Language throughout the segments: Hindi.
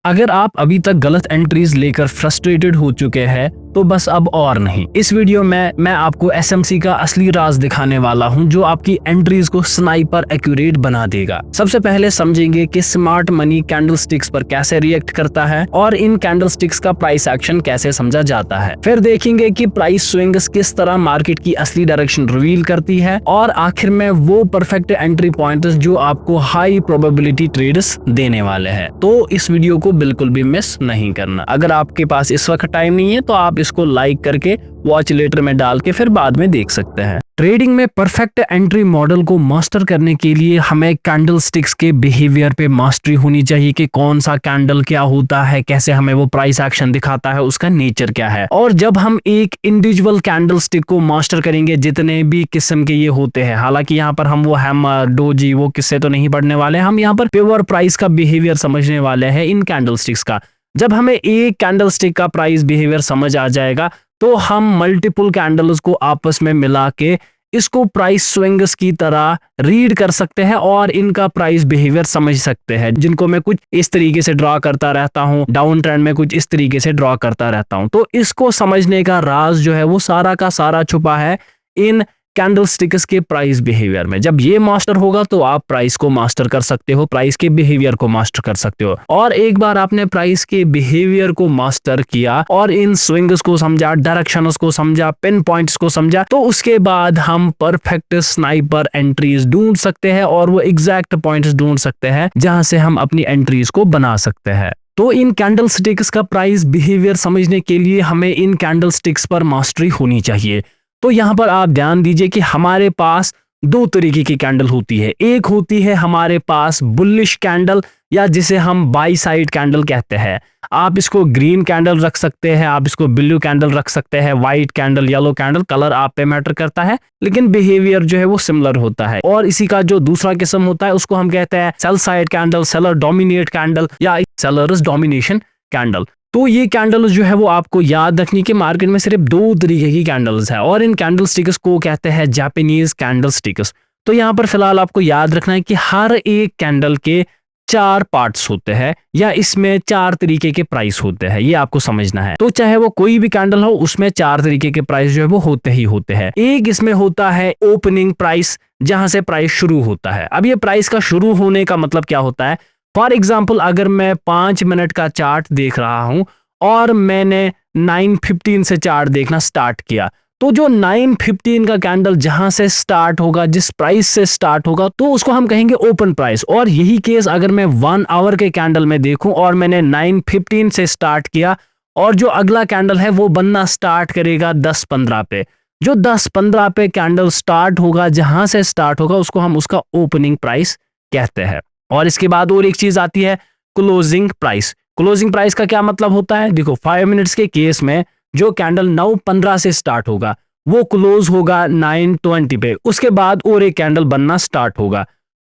अगर आप अभी तक गलत एंट्रीज लेकर फ्रस्ट्रेटेड हो चुके हैं तो बस अब और नहीं। इस वीडियो में मैं आपको एसएमसी का असली राज दिखाने वाला हूं जो आपकी एंट्रीज को स्नाइपर एक्यूरेट बना देगा। सबसे पहले समझेंगे कि स्मार्ट मनी कैंडलस्टिक्स पर कैसे रिएक्ट करता है और इन कैंडलस्टिक्स का प्राइस एक्शन कैसे समझा जाता है। फिर देखेंगे कि प्राइस स्विंग्स किस तरह मार्केट की असली डायरेक्शन रिवील करती है और आखिर में वो परफेक्ट एंट्री पॉइंट्स जो आपको हाई प्रोबेबिलिटी ट्रेड्स देने वाले हैं। तो इस वीडियो को बिल्कुल भी मिस नहीं करना। अगर आपके पास इस वक्त टाइम नहीं है तो आप इसको लाइक करके वॉच लेटर में डाल के फिर बाद में देख सकते हैं। ट्रेडिंग में परफेक्ट एंट्री मॉडल को मास्टर करने के लिए हमें कैंडलस्टिक्स के बिहेवियर पे मास्टरी होनी चाहिए कि कौन सा कैंडल क्या होता है, कैसे हमें वो प्राइस एक्शन दिखाता है, उसका नेचर क्या है। और जब हम एक इंडिविजुअल कैंडलस्टिक को मास्टर करेंगे, जितने भी किस्म के ये होते हैं, हालांकि यहाँ पर हम वो हैमर डोजी वो किस्से तो नहीं पढ़ने वाले, हम यहाँ पर प्योर प्राइस का बिहेवियर समझने वाले हैं इन कैंडलस्टिक्स का। जब हमें एक कैंडलस्टिक का प्राइस बिहेवियर समझ आ जाएगा तो हम मल्टीपल कैंडल्स को आपस में मिला के इसको प्राइस स्विंग्स की तरह रीड कर सकते हैं और इनका प्राइस बिहेवियर समझ सकते हैं, जिनको मैं कुछ इस तरीके से ड्रॉ करता रहता हूं, डाउन ट्रेंड में कुछ इस तरीके से ड्रॉ करता रहता हूं। तो इसको समझने का राज जो है वो सारा का सारा छुपा है इन कैंडलस्टिक्स के प्राइस बिहेवियर में। जब ये मास्टर होगा तो आप प्राइस को मास्टर कर सकते हो, प्राइस के बिहेवियर को मास्टर कर सकते हो। और एक बार आपने प्राइस के बिहेवियर को मास्टर किया और इन स्विंग्स को समझा, डायरेक्शंस को समझा, पिन पॉइंट्स को समझा, तो उसके बाद हम परफेक्ट स्नाइपर एंट्रीज ढूंढ सकते हैं और वो एग्जैक्ट पॉइंट्स ढूंढ सकते हैं जहां से हम अपनी एंट्रीज को बना सकते हैं। तो इन कैंडलस्टिक्स का प्राइस बिहेवियर समझने के लिए हमें इन कैंडलस्टिक्स पर मास्टरी होनी चाहिए। तो यहाँ पर आप ध्यान दीजिए कि हमारे पास दो तरीके की कैंडल होती है। एक होती है हमारे पास बुलिश कैंडल या जिसे हम बाई साइड कैंडल कहते हैं। आप इसको ग्रीन कैंडल रख सकते हैं, आप इसको ब्लू कैंडल रख सकते हैं, white candle, yellow candle, colour आप पे मैटर करता है, लेकिन बिहेवियर जो है वो सिमिलर होता है। और इसी का जो दूसरा किस्म होता है उसको हम कहते हैं sell side candle, seller dominate candle या सेलर्स डोमिनेशन कैंडल। तो ये कैंडल्स जो है वो आपको याद रखनी कि मार्केट में सिर्फ दो तरीके की कैंडल्स है और इन कैंडल स्टिक्स को कहते हैं जापानीज कैंडल स्टिक्स। तो यहाँ पर फिलहाल आपको याद रखना है कि हर एक कैंडल के 4 पार्ट्स होते हैं या इसमें 4 तरीके के प्राइस होते हैं, ये आपको समझना है। तो चाहे वो कोई भी कैंडल हो उसमें 4 तरीके के प्राइस जो है वो होते ही होते हैं। एक इसमें होता है ओपनिंग प्राइस, जहां से प्राइस शुरू होता है। अब ये प्राइस का शुरू होने का मतलब क्या होता है? फॉर एग्जाम्पल अगर मैं 5 मिनट का चार्ट देख रहा हूं और मैंने 9:15 से चार्ट देखना स्टार्ट किया, तो जो 9:15 का कैंडल जहां से स्टार्ट होगा, जिस प्राइस से स्टार्ट होगा, तो उसको हम कहेंगे ओपन प्राइस। और यही केस अगर मैं 1 आवर के कैंडल में देखूं और मैंने 9:15 से स्टार्ट किया और जो अगला कैंडल है वो बनना स्टार्ट करेगा 10:15 पे, जो 10:15 पे कैंडल स्टार्ट होगा, जहां से स्टार्ट होगा, उसको हम उसका ओपनिंग प्राइस कहते हैं। और इसके बाद और एक चीज आती है क्लोजिंग प्राइस। क्लोजिंग प्राइस का क्या मतलब होता है? देखो 5 मिनट्स के केस में जो कैंडल 9:15 से स्टार्ट होगा वो क्लोज होगा 9:20 पे, उसके बाद और एक कैंडल बनना स्टार्ट होगा।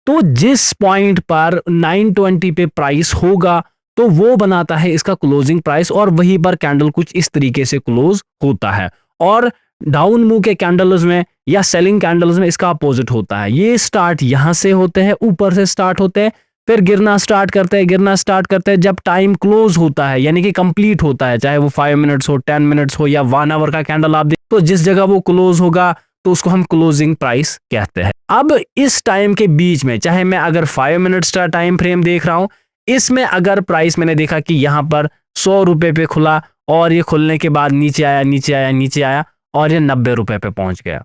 तो जिस पॉइंट पर 9:20 पे प्राइस होगा तो वो बनाता है इसका क्लोजिंग प्राइस और वहीं पर कैंडल कुछ इस तरीके से क्लोज होता है। और डाउन मूव के कैंडल्स में या सेलिंग कैंडल्स में इसका अपोजिट होता है। ये स्टार्ट यहां से होते हैं, ऊपर से स्टार्ट होते हैं, फिर गिरना स्टार्ट करते हैं। जब टाइम क्लोज होता है यानी कि कंप्लीट होता है, चाहे वो 5 मिनट्स हो, 10 मिनट्स हो या 1 आवर का कैंडल आप देख, तो जिस जगह वो क्लोज होगा तो उसको हम क्लोजिंग प्राइस कहते हैं। अब इस टाइम के बीच में, चाहे मैं अगर 5 मिनट्स का टाइम फ्रेम देख रहा हूं, इसमें अगर प्राइस मैंने देखा कि यहाँ पर 100 रुपए पे खुला और ये खुलने के बाद नीचे आया और ये 90 रुपए पे पहुंच गया।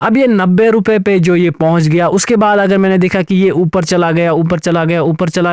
अब ये 90 रुपए पे जो ये पहुंच गया, उसके बाद अगर मैंने देखा कि ये ऊपर चला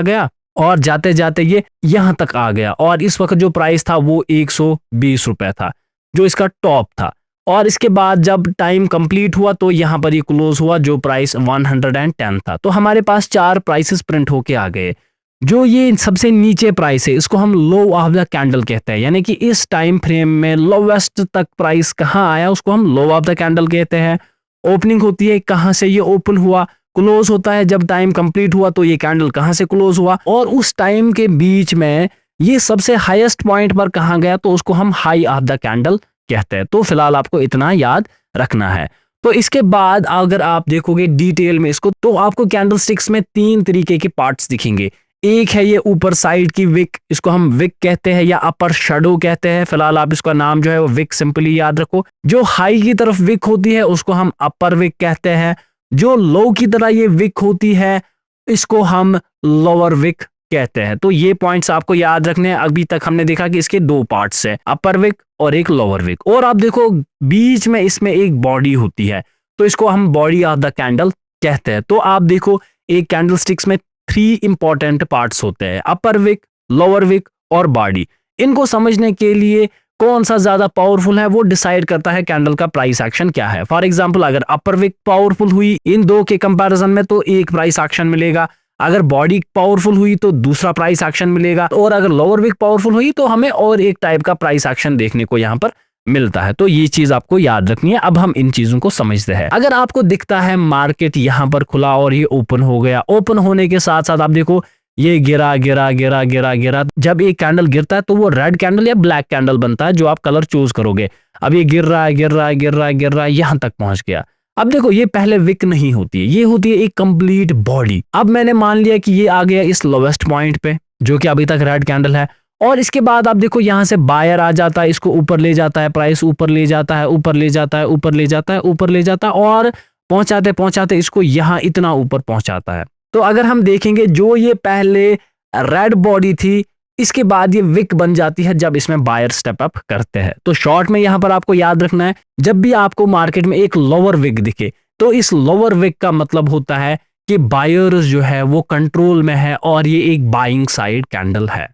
गया और जाते जाते ये यहां तक आ गया और इस वक्त जो प्राइस था वो 120 रुपए था, जो इसका टॉप था। और इसके बाद जब टाइम कंप्लीट हुआ तो यहां पर ये क्लोज हुआ, जो प्राइस 110 था। तो हमारे पास 4 प्राइसेस प्रिंट होके आ गए। जो ये सबसे नीचे प्राइस है इसको हम लो ऑफ द कैंडल कहते हैं, यानी कि इस टाइम फ्रेम में लोवेस्ट तक प्राइस कहाँ आया उसको हम लो ऑफ द कैंडल कहते हैं। ओपनिंग होती है कहां से ये ओपन हुआ, क्लोज होता है जब टाइम कंप्लीट हुआ तो ये कैंडल कहां से क्लोज हुआ, और उस टाइम के बीच में ये सबसे हाईएस्ट पॉइंट पर कहां गया तो उसको हम हाई ऑफ द कैंडल कहते हैं। तो फिलहाल आपको इतना याद रखना है। तो इसके बाद अगर आप देखोगे डिटेल में इसको, तो आपको कैंडलस्टिक्स में 3 तरीके के पार्ट्स दिखेंगे। एक है ये ऊपर साइड की विक, इसको हम विक कहते हैं या अपर शैडो कहते हैं। फिलहाल आप इसका नाम जो है वो विक सिंपली याद रखो। जो हाई की तरफ विक होती है उसको हम अपर विक कहते हैं। जो लो की तरह ये विक होती है इसको हम लोअर विक कहते हैं। तो ये पॉइंट्स आपको याद रखने हैं। अभी तक हमने देखा कि इसके दो पार्ट्स है, अपर विक और एक लोअर विक। और आप देखो बीच में इसमें एक बॉडी होती है, तो इसको हम बॉडी ऑफ द कैंडल कहते हैं। तो आप देखो एक कैंडल स्टिक्स में 3 इंपॉर्टेंट पार्ट्स होते हैं, अपर विक, लोअर विक और बॉडी। इनको समझने के लिए कौन सा ज्यादा पावरफुल है वो डिसाइड करता है कैंडल का प्राइस एक्शन क्या है। फॉर एग्जांपल अगर अपर विक पावरफुल हुई इन दो के कंपैरिजन में तो एक प्राइस एक्शन मिलेगा, अगर बॉडी पावरफुल हुई तो दूसरा प्राइस एक्शन मिलेगा, और अगर लोअर विक पावरफुल हुई तो हमें और एक टाइप का प्राइस एक्शन देखने को यहाँ पर मिलता है। तो ये चीज आपको याद रखनी है। अब हम इन चीजों को समझते हैं। अगर आपको दिखता है मार्केट यहाँ पर खुला और ये ओपन हो गया, ओपन होने के साथ साथ आप देखो ये गिरा गिरा गिरा गिरा गिरा, जब एक कैंडल गिरता है तो वो रेड कैंडल या ब्लैक कैंडल बनता है, जो आप कलर चूज करोगे। अब ये गिर रहा है गिर रहा है गिर रहा है गिर रहा है, यहाँ तक पहुंच गया। अब देखो ये पहले विक नहीं होती है, ये होती है एक कंप्लीट बॉडी। अब मैंने मान लिया कि ये आ गया इस लोवेस्ट पॉइंट पे जो कि अभी तक रेड कैंडल है, और इसके बाद आप देखो यहाँ से बायर आ जाता है, इसको ऊपर ले जाता है, प्राइस ऊपर ले जाता है, ऊपर ले जाता है, ऊपर ले जाता है, ऊपर ले जाता है, और पहुंचाते पहुंचाते इसको यहाँ इतना ऊपर पहुंचाता है। तो अगर हम देखेंगे जो ये पहले रेड बॉडी थी इसके बाद ये विक बन जाती है जब इसमें बायर स्टेप अप करते हैं। तो शॉर्ट में यहाँ पर आपको याद रखना है, जब भी आपको मार्केट में एक लोअर विक दिखे तो इस लोअर विक का मतलब होता है कि बायर्स जो है वो कंट्रोल में है और ये एक बाइंग साइड कैंडल है।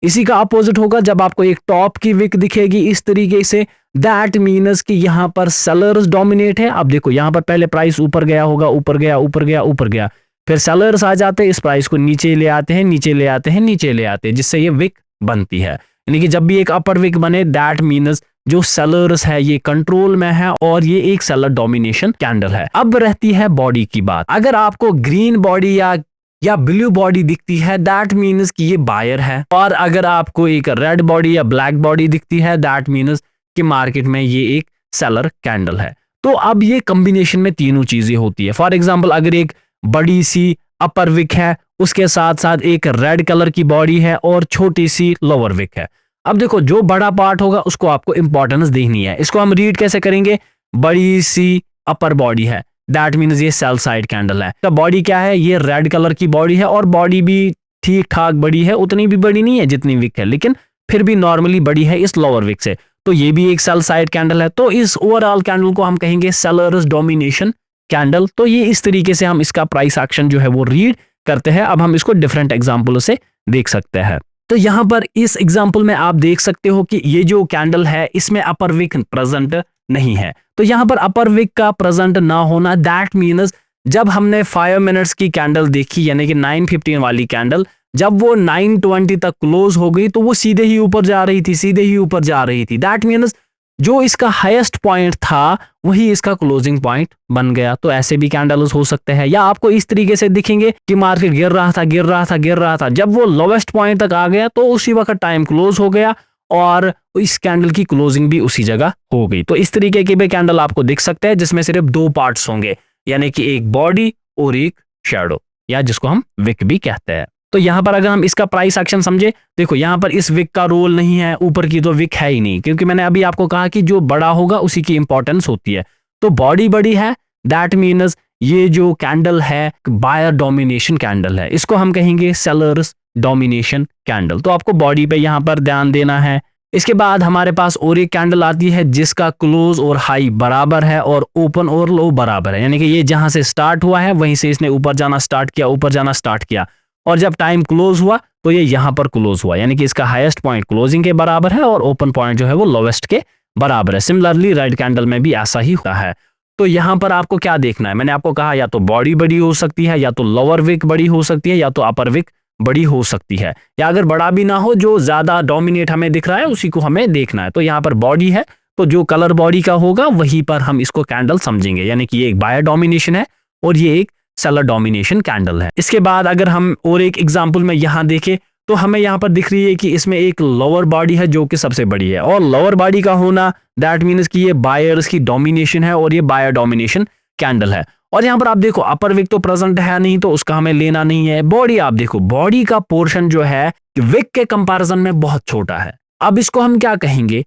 इसी का अपोजिट होगा जब आपको एक टॉप की विक दिखेगी इस तरीके से, दैट मीन्स कि यहाँ पर सेलर्स डोमिनेट है। अब देखो यहाँ पर पहले प्राइस ऊपर गया होगा, ऊपर गया ऊपर गया ऊपर गया, फिर सेलर्स आ जाते हैं, इस प्राइस को नीचे ले आते हैं, नीचे ले आते हैं, नीचे ले आते हैं, जिससे ये विक बनती है। यानी कि जब भी एक अपर विक बने दैट मीन्स जो सेलर्स है ये कंट्रोल में है और ये एक सेलर डोमिनेशन कैंडल है। अब रहती है बॉडी की बात। अगर आपको ग्रीन बॉडी या ब्लू बॉडी दिखती है दैट मीन्स कि ये बायर है, और अगर आपको एक रेड बॉडी या ब्लैक बॉडी दिखती है दैट मीन्स कि मार्केट में ये एक सेलर कैंडल है। तो अब ये कॉम्बिनेशन में तीनों चीजें होती है। फॉर एग्जांपल अगर एक बड़ी सी अपर विक है उसके साथ साथ एक रेड कलर की बॉडी है और छोटी सी लोअर विक है। अब देखो जो बड़ा पार्ट होगा उसको आपको इंपॉर्टेंस देनी है। इसको हम रीड कैसे करेंगे, बड़ी सी अपर बॉडी है दैट मीन्स ये सेल साइड कैंडल है। तो बॉडी क्या है, ये रेड कलर की बॉडी है और बॉडी भी ठीक ठाक बड़ी है, उतनी भी बड़ी नहीं है जितनी विक है, लेकिन फिर भी नॉर्मली बड़ी है इस लोअर विक से, तो ये भी एक सेल साइड कैंडल है। तो इस ओवरऑल कैंडल को हम कहेंगे सेलर्स डोमिनेशन कैंडल। तो ये इस तरीके से हम इसका प्राइस एक्शन जो है वो रीड करते हैं। अब हम इसको डिफरेंट एग्जाम्पलों से देख सकते हैं। तो यहाँ पर इस एग्जाम्पल में आप देख सकते हो कि ये जो कैंडल है इसमें अपर विक प्रेजेंट नहीं है। तो यहाँ पर अपर विक का प्रेजेंट ना होना दैट मीन्स जब हमने 5 मिनट्स की कैंडल देखी यानी कि 9:15 वाली कैंडल, जब वो 9:20 तक क्लोज हो गई तो वो सीधे ही ऊपर जा रही थी, सीधे ही ऊपर जा रही थी। दैट मीन्स जो इसका हाईएस्ट पॉइंट था वही इसका क्लोजिंग पॉइंट बन गया। तो ऐसे भी कैंडल्स हो सकते हैं। या आपको इस तरीके से दिखेंगे कि मार्केट गिर रहा था गिर रहा था गिर रहा था, जब वो लोवेस्ट पॉइंट तक आ गया तो उसी वक्त टाइम क्लोज हो गया और इस कैंडल की क्लोजिंग भी उसी जगह हो गई। तो इस तरीके के भी कैंडल आपको दिख सकते हैं जिसमें सिर्फ 2 पार्ट्स होंगे, यानी कि एक बॉडी और एक शैडो, या जिसको हम विक भी कहते हैं। तो यहाँ पर अगर हम इसका प्राइस एक्शन समझे, देखो यहाँ पर इस विक का रोल नहीं है, ऊपर की तो विक है ही नहीं, क्योंकि मैंने अभी आपको कहा कि जो बड़ा होगा उसी की इंपॉर्टेंस होती है। तो बॉडी बड़ी है दैट मीन्स ये जो कैंडल है बायर डोमिनेशन कैंडल है, इसको हम कहेंगे सेलर्स डोमिनेशन कैंडल। तो आपको बॉडी पे यहाँ पर ध्यान देना है। इसके बाद हमारे पास और एक कैंडल आती है जिसका क्लोज और हाई बराबर है और ओपन और लो बराबर है, यानी कि ये जहां से स्टार्ट हुआ है वहीं से इसने ऊपर जाना स्टार्ट किया, ऊपर जाना स्टार्ट किया, और जब टाइम क्लोज हुआ तो ये यहाँ पर क्लोज हुआ, यानी कि इसका हाईएस्ट पॉइंट क्लोजिंग के बराबर है और ओपन पॉइंट जो है वो लोवेस्ट के बराबर है। सिमिलरली रेड कैंडल में भी ऐसा ही होता है। तो यहाँ पर आपको क्या देखना है, मैंने आपको कहा या तो बॉडी बड़ी हो सकती है, या तो लोअर विक बड़ी हो सकती है, या तो अपर विक बड़ी हो सकती है, या अगर बड़ा भी ना हो जो ज्यादा डोमिनेट हमें दिख रहा है उसी को हमें देखना है। तो यहाँ पर बॉडी है तो जो कलर बॉडी का होगा वहीं पर हम इसको कैंडल समझेंगे, यानी कि ये एक बायर डोमिनेशन है और ये एक सेलर डोमिनेशन कैंडल है। इसके बाद अगर हम और एक एग्जांपल में यहाँ देखें तो हमें यहाँ पर दिख रही है कि इसमें एक लोअर बॉडी है जो कि सबसे बड़ी है, और लोअर बॉडी का होना दैट मीन्स कि ये बायर्स की डोमिनेशन है और ये बायर डोमिनेशन कैंडल है। और यहाँ पर आप देखो अपर विक तो प्रेजेंट है नहीं, तो उसका हमें लेना नहीं है। बॉडी आप देखो, बॉडी का पोर्शन जो है विक के कंपैरिजन में बहुत छोटा है। अब इसको हम क्या कहेंगे,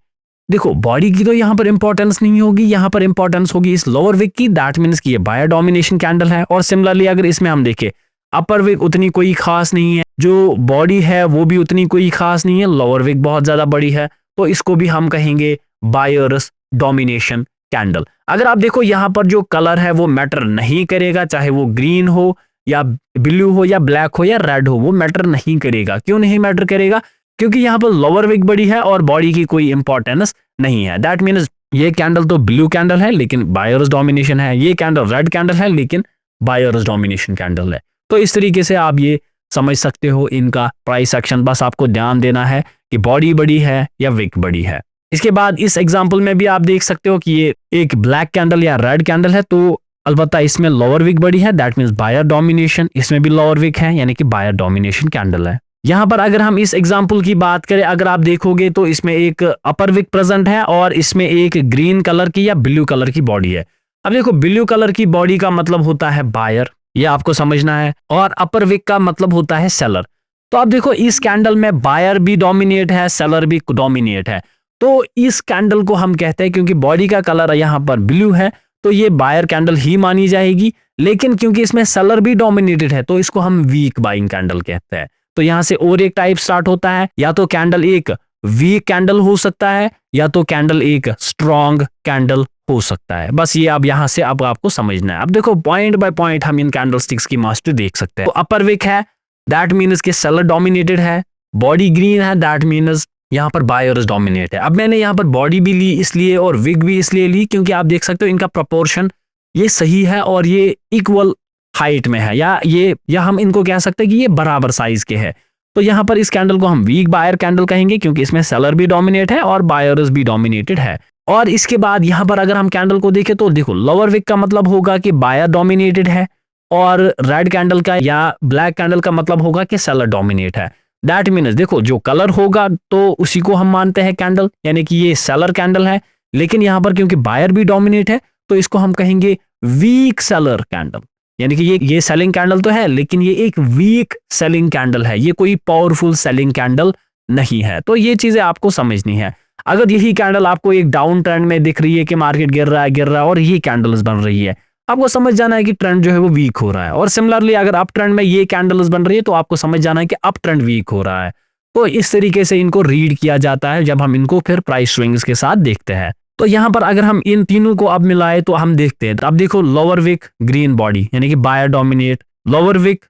देखो बॉडी की तो यहाँ पर इंपॉर्टेंस नहीं होगी, यहाँ पर इंपॉर्टेंस होगी इस लोअर विक की। दैट मीन्स कि ये बायर डोमिनेशन कैंडल है। और सिमिलरली अगर इसमें हम देखें अपर विक उतनी कोई खास नहीं है, जो बॉडी है वो भी उतनी कोई खास नहीं है, लोअर विक बहुत ज्यादा बड़ी है, तो इसको भी हम कहेंगे बायर्स डोमिनेशन कैंडल। अगर आप देखो यहाँ पर जो कलर है वो मैटर नहीं करेगा, चाहे वो ग्रीन हो या ब्लू हो या ब्लैक हो या रेड हो, वो मैटर नहीं करेगा। क्यों नहीं मैटर करेगा? क्योंकि यहाँ पर लोअर विक बड़ी है और बॉडी की कोई इंपॉर्टेंस नहीं है। दैट मीन्स ये कैंडल तो ब्लू कैंडल है लेकिन बायर्स डोमिनेशन है, ये कैंडल रेड कैंडल है लेकिन बायर्स डोमिनेशन कैंडल है। तो इस तरीके से आप ये समझ सकते हो इनका प्राइस एक्शन। बस आपको ध्यान देना है कि बॉडी बड़ी है या विक बड़ी है। इसके बाद इस एग्जांपल में भी आप देख सकते हो कि ये एक ब्लैक कैंडल या रेड कैंडल है, तो अलबत्ता इसमें लोअर विक बड़ी है, दैट मीन्स बायर डोमिनेशन। इसमें भी लोअर विक है यानी कि बायर डोमिनेशन कैंडल है। यहाँ पर अगर हम इस एग्जांपल की बात करें, अगर आप देखोगे तो इसमें एक अपर विक प्रेजेंट है और इसमें एक ग्रीन कलर की या ब्लू कलर की बॉडी है। अब देखो ब्लू कलर की बॉडी का मतलब होता है बायर, ये आपको समझना है, और अपर विक का मतलब होता है सेलर। तो आप देखो इस कैंडल में बायर भी डोमिनेट है, सेलर भी डोमिनेट है। तो इस कैंडल को हम कहते हैं, क्योंकि बॉडी का कलर यहाँ पर ब्लू है, तो ये बायर कैंडल ही मानी जाएगी। लेकिन क्योंकि इसमें सेलर भी डोमिनेटेड है तो इसको हम वीक बाइंग कैंडल कहते हैं। तो यहां से और एक टाइप स्टार्ट होता है, या तो कैंडल एक वीक कैंडल हो सकता है या तो कैंडल एक स्ट्रॉन्ग कैंडल हो सकता है। बस ये अब यहां से अब आपको समझना है। अब देखो पॉइंट बाय पॉइंट हम इन कैंडल स्टिक्स की मास्टरी देख सकते हैं। तो अपर विक है, दैट मीन्स कि सेलर डोमिनेटेड है। बॉडी ग्रीन है, दैट मीन्स यहाँ पर बायर्स डोमिनेट है। अब मैंने यहाँ पर बॉडी भी ली इसलिए और विक भी इसलिए ली क्योंकि आप देख सकते हो इनका प्रोपोर्शन ये सही है और ये इक्वल हाइट में है, या हम इनको कह सकते हैं कि ये बराबर साइज के है। तो यहाँ पर इस कैंडल को हम वीक बायर कैंडल कहेंगे क्योंकि इसमें सेलर भी डोमिनेट है और बायर्स भी डोमिनेटेड है। और इसके बाद यहाँ पर अगर हम कैंडल को देखें तो देखो लोअर विक का मतलब होगा कि बायर डोमिनेटेड है और रेड कैंडल का या ब्लैक कैंडल का मतलब होगा कि सेलर डोमिनेट है। दैट मीन्स देखो जो कलर होगा तो उसी को हम मानते हैं कैंडल, यानी कि ये सेलर कैंडल है। लेकिन यहाँ पर क्योंकि बायर भी डोमिनेट है तो इसको हम कहेंगे वीक सेलर कैंडल, यानी कि ये सेलिंग कैंडल तो है लेकिन ये एक वीक सेलिंग कैंडल है, ये कोई पावरफुल सेलिंग कैंडल नहीं है। तो ये चीजें आपको समझनी है। अगर यही कैंडल आपको एक डाउन ट्रेंड में दिख रही है कि मार्केट गिर रहा है और ये कैंडल्स बन रही है, आपको समझ जाना है कि ट्रेंड जो है वो वीक हो रहा है। और सिमिलरली अगर अप ट्रेंड में ये कैंडल्स बन रही है तो आपको समझ जाना है कि अप ट्रेंड वीक हो रहा है। तो इस तरीके से इनको रीड किया जाता है जब हम इनको फिर प्राइस स्विंग्स के साथ देखते हैं। तो यहाँ पर अगर हम इन तीनों को अब मिलाए तो हम देखते हैं, अब देखो लोअर विक ग्रीन बॉडी यानी कि buyer dominate, lower wick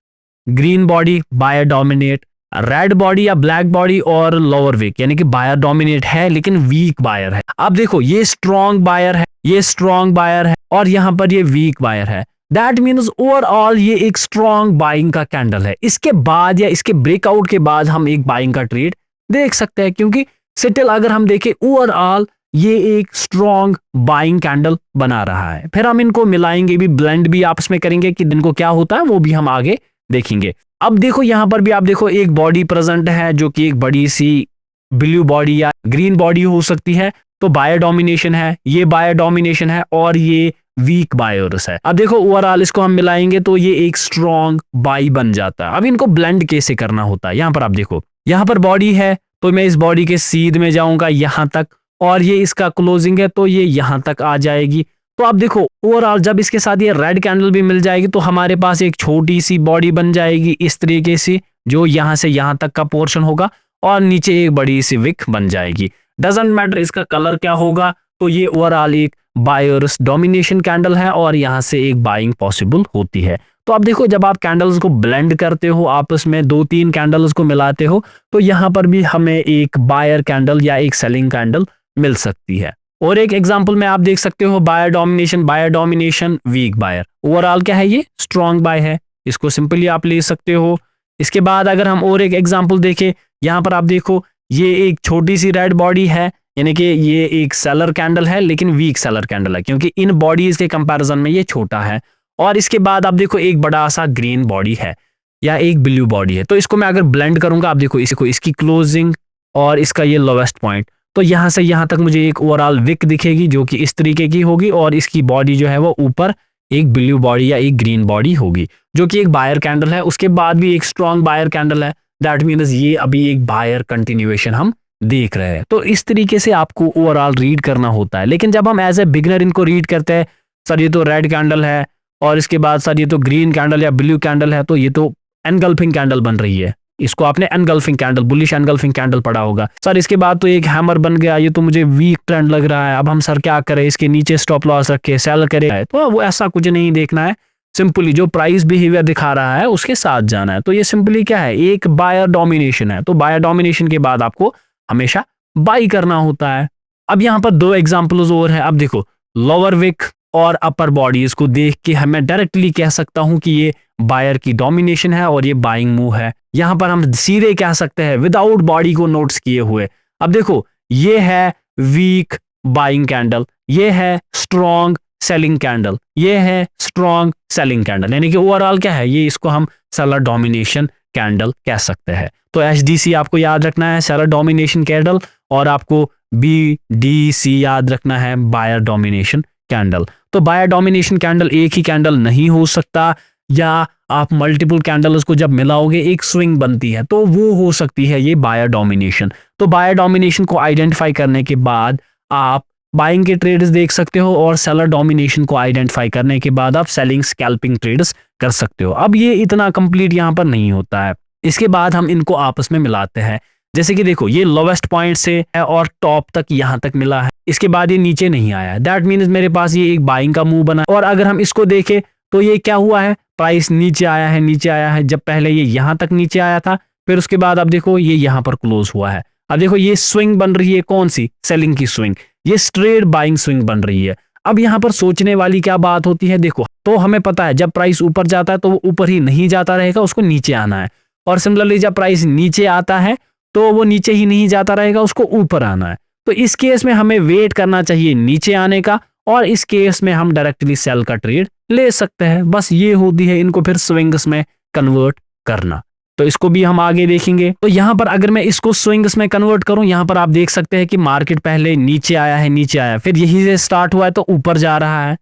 green body buyer dominate, red body या ब्लैक बॉडी और लोअर विक यानी कि बायर डोमिनेट है लेकिन वीक बायर है। अब देखो ये स्ट्रॉन्ग बायर है, ये स्ट्रॉन्ग बायर है और यहाँ पर ये वीक बायर है। दैट मीन्स ओवरऑल ये एक स्ट्रॉन्ग बाइंग का कैंडल है। इसके बाद या इसके ब्रेकआउट के बाद हम एक बाइंग का ट्रेड देख सकते हैं, क्योंकि स्टिल अगर हम देखें ओवरऑल ये एक स्ट्रॉन्ग बाइंग कैंडल बना रहा है। फिर हम इनको मिलाएंगे भी, ब्लेंड भी आपस में करेंगे कि दिन को क्या होता है वो भी हम आगे देखेंगे। अब देखो यहाँ पर भी आप देखो एक बॉडी प्रेजेंट है जो कि एक बड़ी सी ब्लू बॉडी या ग्रीन बॉडी हो सकती है, तो बायर डोमिनेशन है, ये बायर डोमिनेशन है और ये वीक बायर्स है। अब देखो ओवरऑल इसको हम मिलाएंगे तो ये एक स्ट्रॉन्ग बाई बन जाता है। अब इनको ब्लेंड कैसे करना होता है, यहाँ पर आप देखो यहाँ पर बॉडी है तो मैं इस बॉडी के सीध में जाऊंगा यहाँ तक और ये इसका क्लोजिंग है तो ये यहाँ तक आ जाएगी। तो आप देखो ओवरऑल जब इसके साथ ये रेड कैंडल भी मिल जाएगी तो हमारे पास एक छोटी सी बॉडी बन जाएगी इस तरीके से, जो यहाँ से यहाँ तक का पोर्शन होगा और नीचे एक बड़ी सी विक बन जाएगी। डजंट मैटर इसका कलर क्या होगा, तो ये ओवरऑल एक बायर्स डोमिनेशन कैंडल है और यहाँ से एक बाइंग पॉसिबल होती है। तो आप देखो जब आप कैंडल्स को ब्लेंड करते हो, आपस में 2-3 कैंडल्स को मिलाते हो, तो यहाँ पर भी हमें एक बायर कैंडल या एक सेलिंग कैंडल मिल सकती है। और एक एग्जांपल में आप देख सकते हो buyer domination weak buyer, overall क्या है ये स्ट्रॉन्ग बाय है, इसको सिंपली आप ले सकते हो। इसके बाद अगर हम और एक एग्जांपल देखें, यहाँ पर आप देखो ये एक छोटी सी रेड बॉडी है, यानी कि ये एक सेलर कैंडल है लेकिन वीक सेलर कैंडल है क्योंकि इन बॉडीज के कंपैरिजन में ये छोटा है। और इसके बाद आप देखो एक बड़ा सा ग्रीन बॉडी है या एक ब्लू बॉडी है, तो इसको मैं अगर ब्लेंड करूंगा, आप देखो इसको इसकी क्लोजिंग और इसका ये लोवेस्ट पॉइंट, तो यहाँ से यहाँ तक मुझे एक ओवरऑल विक दिखेगी जो कि इस तरीके की होगी और इसकी बॉडी जो है वो ऊपर एक ब्लू बॉडी या एक ग्रीन बॉडी होगी जो कि एक बायर कैंडल है, उसके बाद भी एक स्ट्रॉन्ग बायर कैंडल है। दैट मीन्स ये अभी एक बायर कंटिन्यूएशन हम देख रहे हैं। तो इस तरीके से आपको ओवरऑल रीड करना होता है। लेकिन जब हम एज ए बिगनर इनको रीड करते हैं, सर ये तो रेड कैंडल है और इसके बाद सर ये तो ग्रीन कैंडल या ब्लू कैंडल है, तो ये तो एनगल्फिंग कैंडल बन रही है, इसको आपने engulfing candle, bullish engulfing candle पढ़ा होगा। सर इसके बाद तो एक हैमर बन गया, ये तो मुझे वीक ट्रेंड लग रहा है, अब हम सर क्या करें, इसके नीचे स्टॉप लॉस रखे सेल करें? तो वो ऐसा कुछ नहीं देखना है, सिंपली जो प्राइस बिहेवियर दिखा रहा है उसके साथ जाना है। तो ये सिंपली क्या है, एक बायर डोमिनेशन है। तो बायर डोमिनेशन के बाद आपको हमेशा बाई करना होता है। अब यहाँ पर दो एग्जांपल्स और है। अब देखो लोअर विक और अपर बॉडीज को देख के हमें डायरेक्टली कह सकता हूं कि ये बायर की डोमिनेशन है और ये बाइंग मूव है। यहां पर हम सीधे कह सकते हैं विदाउट बॉडी को नोट्स किए हुए। अब देखो ये है वीक बाइंग कैंडल, ये है स्ट्रॉन्ग सेलिंग कैंडल, ये है स्ट्रॉन्ग सेलिंग कैंडल, यानी कि ओवरऑल क्या है, ये इसको हम सेलर डोमिनेशन कैंडल कह सकते हैं। तो एचडीसी आपको याद रखना है सेलर डोमिनेशन कैंडल, और आपको बीडीसी याद रखना है बायर डोमिनेशन कैंडल। तो बायर डोमिनेशन कैंडल एक ही कैंडल नहीं हो सकता, या आप मल्टीपल कैंडल्स को जब मिलाओगे एक स्विंग बनती है, तो वो हो सकती है ये बायर डोमिनेशन। तो बायर डोमिनेशन को आइडेंटिफाई करने के बाद आप बाइंग के ट्रेड्स देख सकते हो, और सेलर डोमिनेशन को आइडेंटिफाई करने के बाद आप सेलिंग स्कैल्पिंग ट्रेड्स कर सकते हो। अब ये इतना कंप्लीट यहाँ पर नहीं होता है, इसके बाद हम इनको आपस में मिलाते हैं। जैसे कि देखो ये लोवेस्ट पॉइंट से है और टॉप तक यहाँ तक मिला है, इसके बाद ये नीचे नहीं आया है, दैट मीन्स मेरे पास ये एक बाइंग का मूव बना। और अगर हम इसको देखें तो ये क्या हुआ है, प्राइस नीचे आया है, नीचे आया है। जब पहले ये यहाँ तक नीचे आया था, फिर उसके बाद अब देखो ये यहाँ पर क्लोज हुआ है। अब देखो ये स्विंग बन रही है, कौन सी, सेलिंग की स्विंग, ये स्ट्रेट बाइंग स्विंग बन रही है। अब यहाँ पर सोचने वाली क्या बात होती है, देखो तो हमें पता है जब प्राइस ऊपर जाता है तो वो ऊपर ही नहीं जाता रहेगा, उसको नीचे आना है। और सिमिलरली जब प्राइस नीचे आता है तो वो नीचे ही नहीं जाता रहेगा, उसको ऊपर आना है। तो इस केस में हमें वेट करना चाहिए नीचे आने का, और इस केस में हम डायरेक्टली सेल का ट्रेड ले सकते हैं। बस ये होती है इनको फिर स्विंग्स में कन्वर्ट करना। तो इसको भी हम आगे देखेंगे। तो यहाँ पर अगर मैं इसको स्विंग्स में कन्वर्ट करूं, यहाँ पर आप देख सकते हैं कि मार्केट पहले नीचे आया है, नीचे आया, फिर यही से स्टार्ट हुआ है तो ऊपर जा रहा है।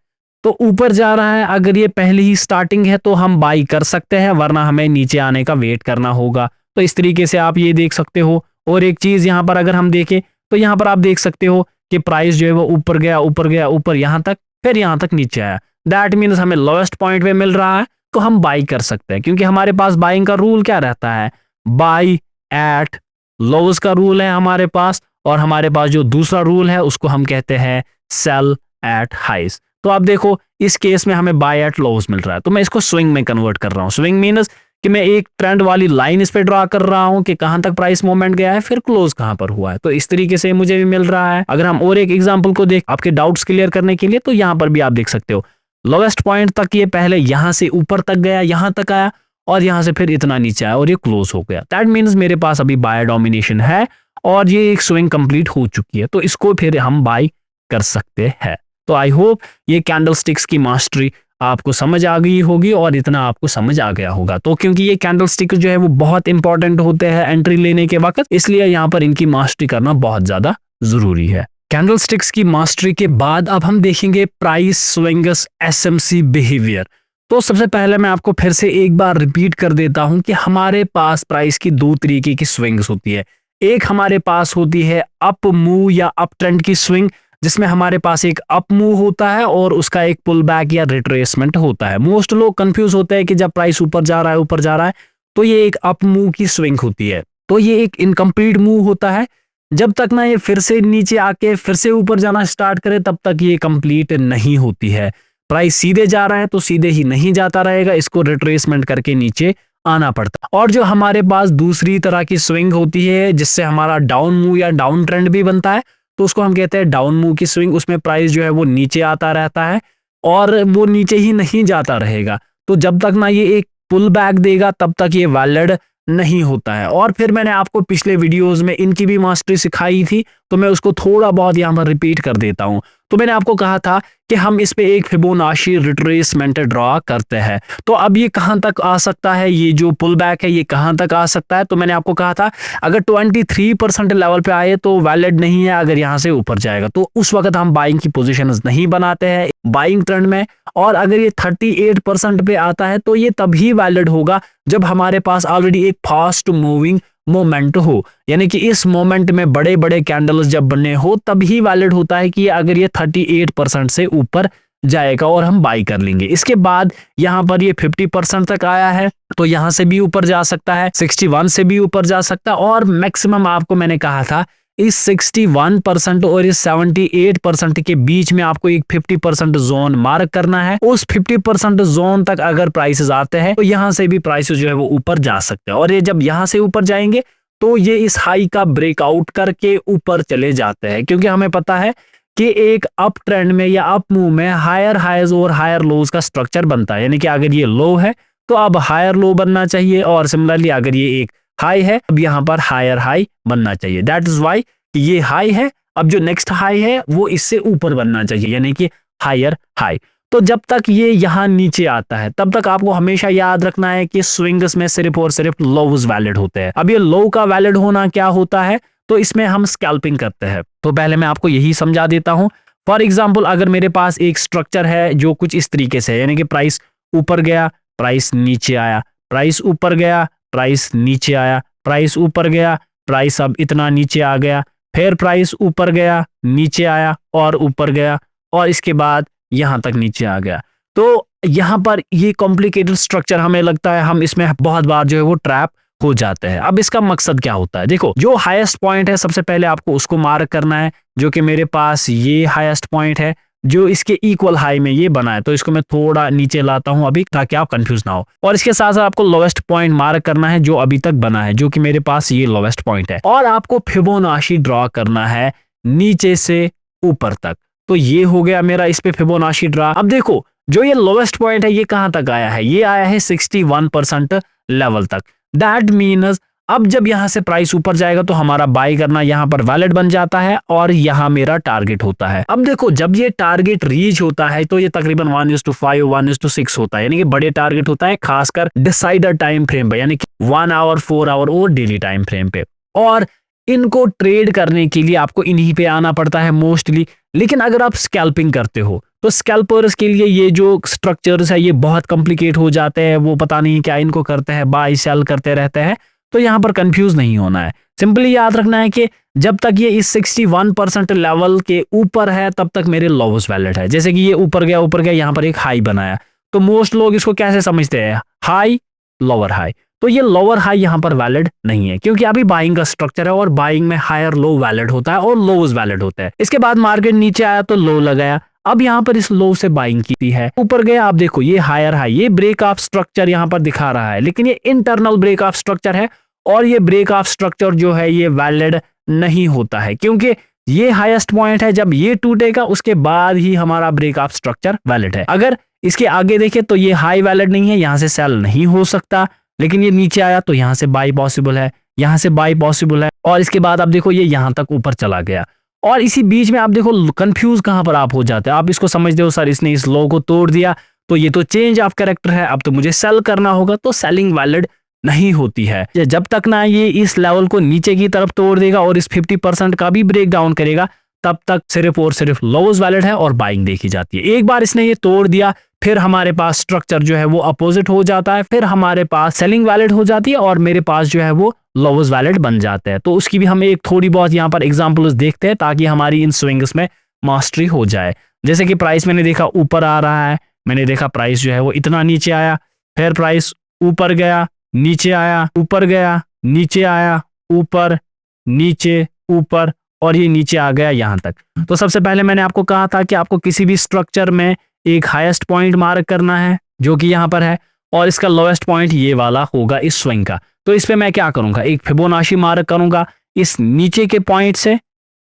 तो ऊपर जा रहा है, अगर ये पहले ही स्टार्टिंग है तो हम बाई कर सकते हैं, वरना हमें नीचे आने का वेट करना होगा। तो इस तरीके से आप ये देख सकते हो। और एक चीज यहाँ पर अगर हम देखें तो यहाँ पर आप देख सकते हो कि प्राइस जो है वो ऊपर गया, ऊपर गया, ऊपर यहाँ तक, फिर यहाँ तक नीचे आया। दैट मीन्स हमें लोएस्ट पॉइंट पे मिल रहा है तो हम बाई कर सकते हैं, क्योंकि हमारे पास बाइंग का रूल क्या रहता है, बाई एट लोज का रूल है हमारे पास, और हमारे पास जो दूसरा रूल है उसको हम कहते हैं सेल एट हाइज। तो आप देखो इस केस में हमें बाय एट लोज मिल रहा है, तो मैं इसको स्विंग में कन्वर्ट कर रहा हूँ। स्विंग मीन्स कि मैं एक ट्रेंड वाली लाइन इस पे ड्रा कर रहा हूं कि कहां तक प्राइस मूवमेंट गया है, फिर क्लोज कहां पर हुआ है। तो इस तरीके से मुझे भी मिल रहा है। अगर हम और एक एग्जांपल को देख आपके डाउट्स क्लियर करने के लिए, तो यहां पर भी आप देख सकते हो लोवेस्ट पॉइंट तक ये पहले यहां से ऊपर तक गया, यहां तक आया, और यहां से फिर इतना नीचे आया और ये क्लोज हो गया। दैट मीन्स मेरे पास अभी बाय डोमिनेशन है और ये एक स्विंग कंप्लीट हो चुकी है, तो इसको फिर हम बाय कर सकते हैं। तो आई होप ये कैंडलस्टिक्स की मास्टरी आपको समझ आ गई होगी और इतना आपको समझ आ गया होगा। तो क्योंकि ये कैंडलस्टिक जो है वो बहुत इंपॉर्टेंट होते हैं एंट्री लेने के वक्त, इसलिए यहाँ पर इनकी मास्टरी करना बहुत ज्यादा जरूरी है। कैंडलस्टिक्स की मास्टरी के बाद अब हम देखेंगे प्राइस स्विंग्स एसएमसी बिहेवियर। तो सबसे पहले मैं आपको फिर से एक बार रिपीट कर देता हूं कि हमारे पास प्राइस की दो तरीके की स्विंग्स होती है। एक हमारे पास होती है अप मूव या अप ट्रेंड की स्विंग, जिसमें हमारे पास एक अप मूव होता है और उसका एक पुल बैक या रिट्रेसमेंट होता है। मोस्ट लोग कंफ्यूज होते हैं कि जब प्राइस ऊपर जा रहा है, ऊपर जा रहा है, तो ये एक अप मूव की स्विंग होती है। तो ये एक इनकम्प्लीट मूव होता है, जब तक ना ये फिर से नीचे आके फिर से ऊपर जाना स्टार्ट करे तब तक ये कंप्लीट नहीं होती है। प्राइस सीधे जा रहा है तो सीधे ही नहीं जाता रहेगा, इसको रिट्रेसमेंट करके नीचे आना पड़ता है। और जो हमारे पास दूसरी तरह की स्विंग होती है जिससे हमारा डाउन मूव या डाउन ट्रेंड भी बनता है, तो उसको हम कहते हैं डाउन मूव की स्विंग। उसमें प्राइस जो है वो नीचे आता रहता है और वो नीचे ही नहीं जाता रहेगा। तो जब तक ना ये एक पुल बैक देगा तब तक ये वैलिड नहीं होता है। और फिर मैंने आपको पिछले वीडियोस में इनकी भी मास्टरी सिखाई थी, तो मैं उसको थोड़ा बहुत यहाँ पर रिपीट कर देता हूँ। तो मैंने आपको कहा था कि हम इस पे एक फिबोनाची रिट्रेसमेंट ड्रॉ करते हैं। तो अब ये कहां तक आ सकता है, ये जो पुल बैक है ये कहां तक आ सकता है? तो मैंने आपको कहा था अगर 23% लेवल पे आए तो वैलिड नहीं है, अगर यहां से ऊपर जाएगा तो उस वक्त हम बाइंग की पोजीशंस नहीं बनाते हैं बाइंग ट्रेंड में। और अगर ये 38% पे आता है तो ये तभी वैलिड होगा जब हमारे पास ऑलरेडी एक फास्ट मूविंग मोमेंट हो, यानी कि इस मोमेंट में बड़े बड़े कैंडल्स जब बने हो तभी वैलिड होता है कि अगर ये 38% से ऊपर जाएगा और हम बाई कर लेंगे। इसके बाद यहाँ पर ये 50% तक आया है तो यहाँ से भी ऊपर जा सकता है, 61 से भी ऊपर जा सकता है। और मैक्सिमम आपको मैंने कहा था इस 61% और इस 78% के बीच में आपको एक 50% जोन मार्क करना है। उस 50% जोन तक अगर प्राइसेस आते हैं तो यहाँ से भी प्राइसेस जो है वो ऊपर जा सकते हैं। और ये जब यहाँ से ऊपर जाएंगे तो ये इस हाई का ब्रेकआउट करके ऊपर चले जाते हैं, क्योंकि हमें पता है कि एक अप ट्रेंड में या अप मूव में हायर हाइज और हायर लोज का स्ट्रक्चर बनता है। यानी कि अगर ये लो है तो अब हायर लो बनना चाहिए, और सिमिलरली अगर ये एक हाई है अब यहाँ पर हायर हाई बनना चाहिए। दैट इज वाई ये हाई है, अब जो नेक्स्ट हाई है वो इससे ऊपर बनना चाहिए, यानी कि हायर हाई। तो जब तक ये यहाँ नीचे आता है तब तक आपको हमेशा याद रखना है कि स्विंग्स में सिर्फ और सिर्फ लोज वैलिड होते हैं। अब ये लो का वैलिड होना क्या होता है, तो इसमें हम स्कैल्पिंग करते हैं। तो पहले मैं आपको यही समझा देता हूं। फॉर एग्जांपल अगर मेरे पास एक स्ट्रक्चर है जो कुछ इस तरीके से है, यानी कि प्राइस ऊपर गया, प्राइस नीचे आया, प्राइस ऊपर गया, प्राइस नीचे आया, प्राइस ऊपर गया, प्राइस अब इतना नीचे आ गया, फिर प्राइस ऊपर गया, नीचे आया और ऊपर गया, और इसके बाद यहां तक नीचे आ गया। तो यहां पर ये कॉम्प्लिकेटेड स्ट्रक्चर हमें लगता है हम इसमें बहुत बार जो है वो ट्रैप हो जाते हैं। अब इसका मकसद क्या होता है, देखो जो हाईएस्ट पॉइंट है सबसे पहले आपको उसको मार्क करना है, जो कि मेरे पास ये हाईएस्ट पॉइंट है जो इसके इक्वल हाई में ये बना है। तो इसको मैं थोड़ा नीचे लाता हूं अभी ताकि आप कंफ्यूज ना हो। और इसके साथ साथ आपको लोवेस्ट पॉइंट मार्क करना है जो अभी तक बना है, जो कि मेरे पास ये लोवेस्ट पॉइंट है। और आपको फिबोनाची ड्रॉ करना है नीचे से ऊपर तक। तो ये हो गया मेरा इस पे फिबोनाची ड्रॉ। अब देखो जो ये लोवेस्ट पॉइंट है ये कहां तक आया है, ये आया है 61% लेवल तक। दैट मीन्स अब जब यहां से प्राइस ऊपर जाएगा तो हमारा बाय करना यहां पर वैलिड बन जाता है और यहां मेरा टारगेट होता है। अब देखो जब ये टारगेट रीच होता है तो ये तकरीबन 1:5 1:6 होता है, यानी कि बड़े टारगेट होता है खासकर डिसाइडर टाइम फ्रेम पे, यानी कि 1 आवर 4 आवर और डेली टाइम फ्रेम पे। और इनको ट्रेड करने के लिए आपको इन्हीं पे आना पड़ता है मोस्टली। लेकिन अगर आप स्कैल्पिंग करते हो तो स्कैल्पर्स के लिए ये जो स्ट्रक्चर्स है ये बहुत कॉम्प्लिकेट हो जाते हैं, वो पता नहीं क्या इनको करते हैं, बाय सेल करते रहते हैं। तो यहाँ पर कंफ्यूज नहीं होना है, सिंपली याद रखना है कि जब तक ये इस 61% लेवल के ऊपर है तब तक मेरे लोवेस्ट वैलिड है। जैसे कि ये ऊपर गया यहाँ पर एक हाई बनाया, तो मोस्ट लोग इसको कैसे समझते हैं, हाई लोअर हाई। तो ये लोअर हाई यहाँ पर वैलिड नहीं है क्योंकि अभी बाइंग का स्ट्रक्चर है और बाइंग में हायर लो वैलिड होता है और लोज वैलिड होता है। इसके बाद मार्केट नीचे आया तो लो लगाया, अब यहाँ पर इस लो से बाइंग की है, ऊपर गया, आप देखो ये हायर हाई, ये ब्रेक ऑफ स्ट्रक्चर यहाँ पर दिखा रहा है, लेकिन ये इंटरनल ब्रेक ऑफ स्ट्रक्चर है और ये ब्रेक ऑफ स्ट्रक्चर जो है ये वैलिड नहीं होता है क्योंकि ये हाईएस्ट पॉइंट है। जब ये टूटेगा उसके बाद ही हमारा ब्रेक ऑफ स्ट्रक्चर वैलिड है। अगर इसके आगे देखें तो ये हाई वैलिड नहीं है, यहाँ से सेल नहीं हो सकता, लेकिन ये नीचे आया तो यहाँ से बाई पॉसिबल है, यहाँ से बाई पॉसिबल है। और इसके बाद आप देखो ये यहाँ तक ऊपर चला गया और इसी बीच में आप देखो कंफ्यूज कहां पर आप हो जाते हैं। आप इसको समझते हो सर इसने इस लो को तोड़ दिया तो ये तो चेंज ऑफ कैरेक्टर है, अब तो मुझे सेल करना होगा, तो सेलिंग वैलिड नहीं होती है। जब तक ना ये इस लेवल को नीचे की तरफ तोड़ देगा और इस 50% का भी ब्रेक डाउन करेगा तब तक सिर्फ और सिर्फ लोज वैलिड है और बाइंग देखी जाती है। एक बार इसने ये तोड़ दिया फिर हमारे पास स्ट्रक्चर जो है वो अपोजिट हो जाता है, फिर हमारे पास सेलिंग वैलिड हो जाती है और मेरे पास जो है वो लोवेस्ट वैलिड बन जाते हैं। तो उसकी भी हम एक थोड़ी बहुत यहाँ पर एग्जांपल्स देखते हैं ताकि हमारी इन स्विंग्स में मास्टरी हो जाए। जैसे कि प्राइस मैंने देखा ऊपर आ रहा है, मैंने देखा प्राइस जो है वो इतना नीचे आया, फिर प्राइस ऊपर गया, नीचे आया, ऊपर गया, नीचे आया, ऊपर, नीचे, ऊपर, और ये नीचे आ गया यहाँ तक। तो सबसे पहले मैंने आपको कहा था कि आपको किसी भी स्ट्रक्चर में एक हाईएस्ट पॉइंट मार्क करना है जो कि यहाँ पर है और इसका लोएस्ट पॉइंट ये वाला होगा इस स्विंग का। तो इस पे मैं क्या करूंगा, एक फिबोनाची मार्क करूंगा इस नीचे के पॉइंट से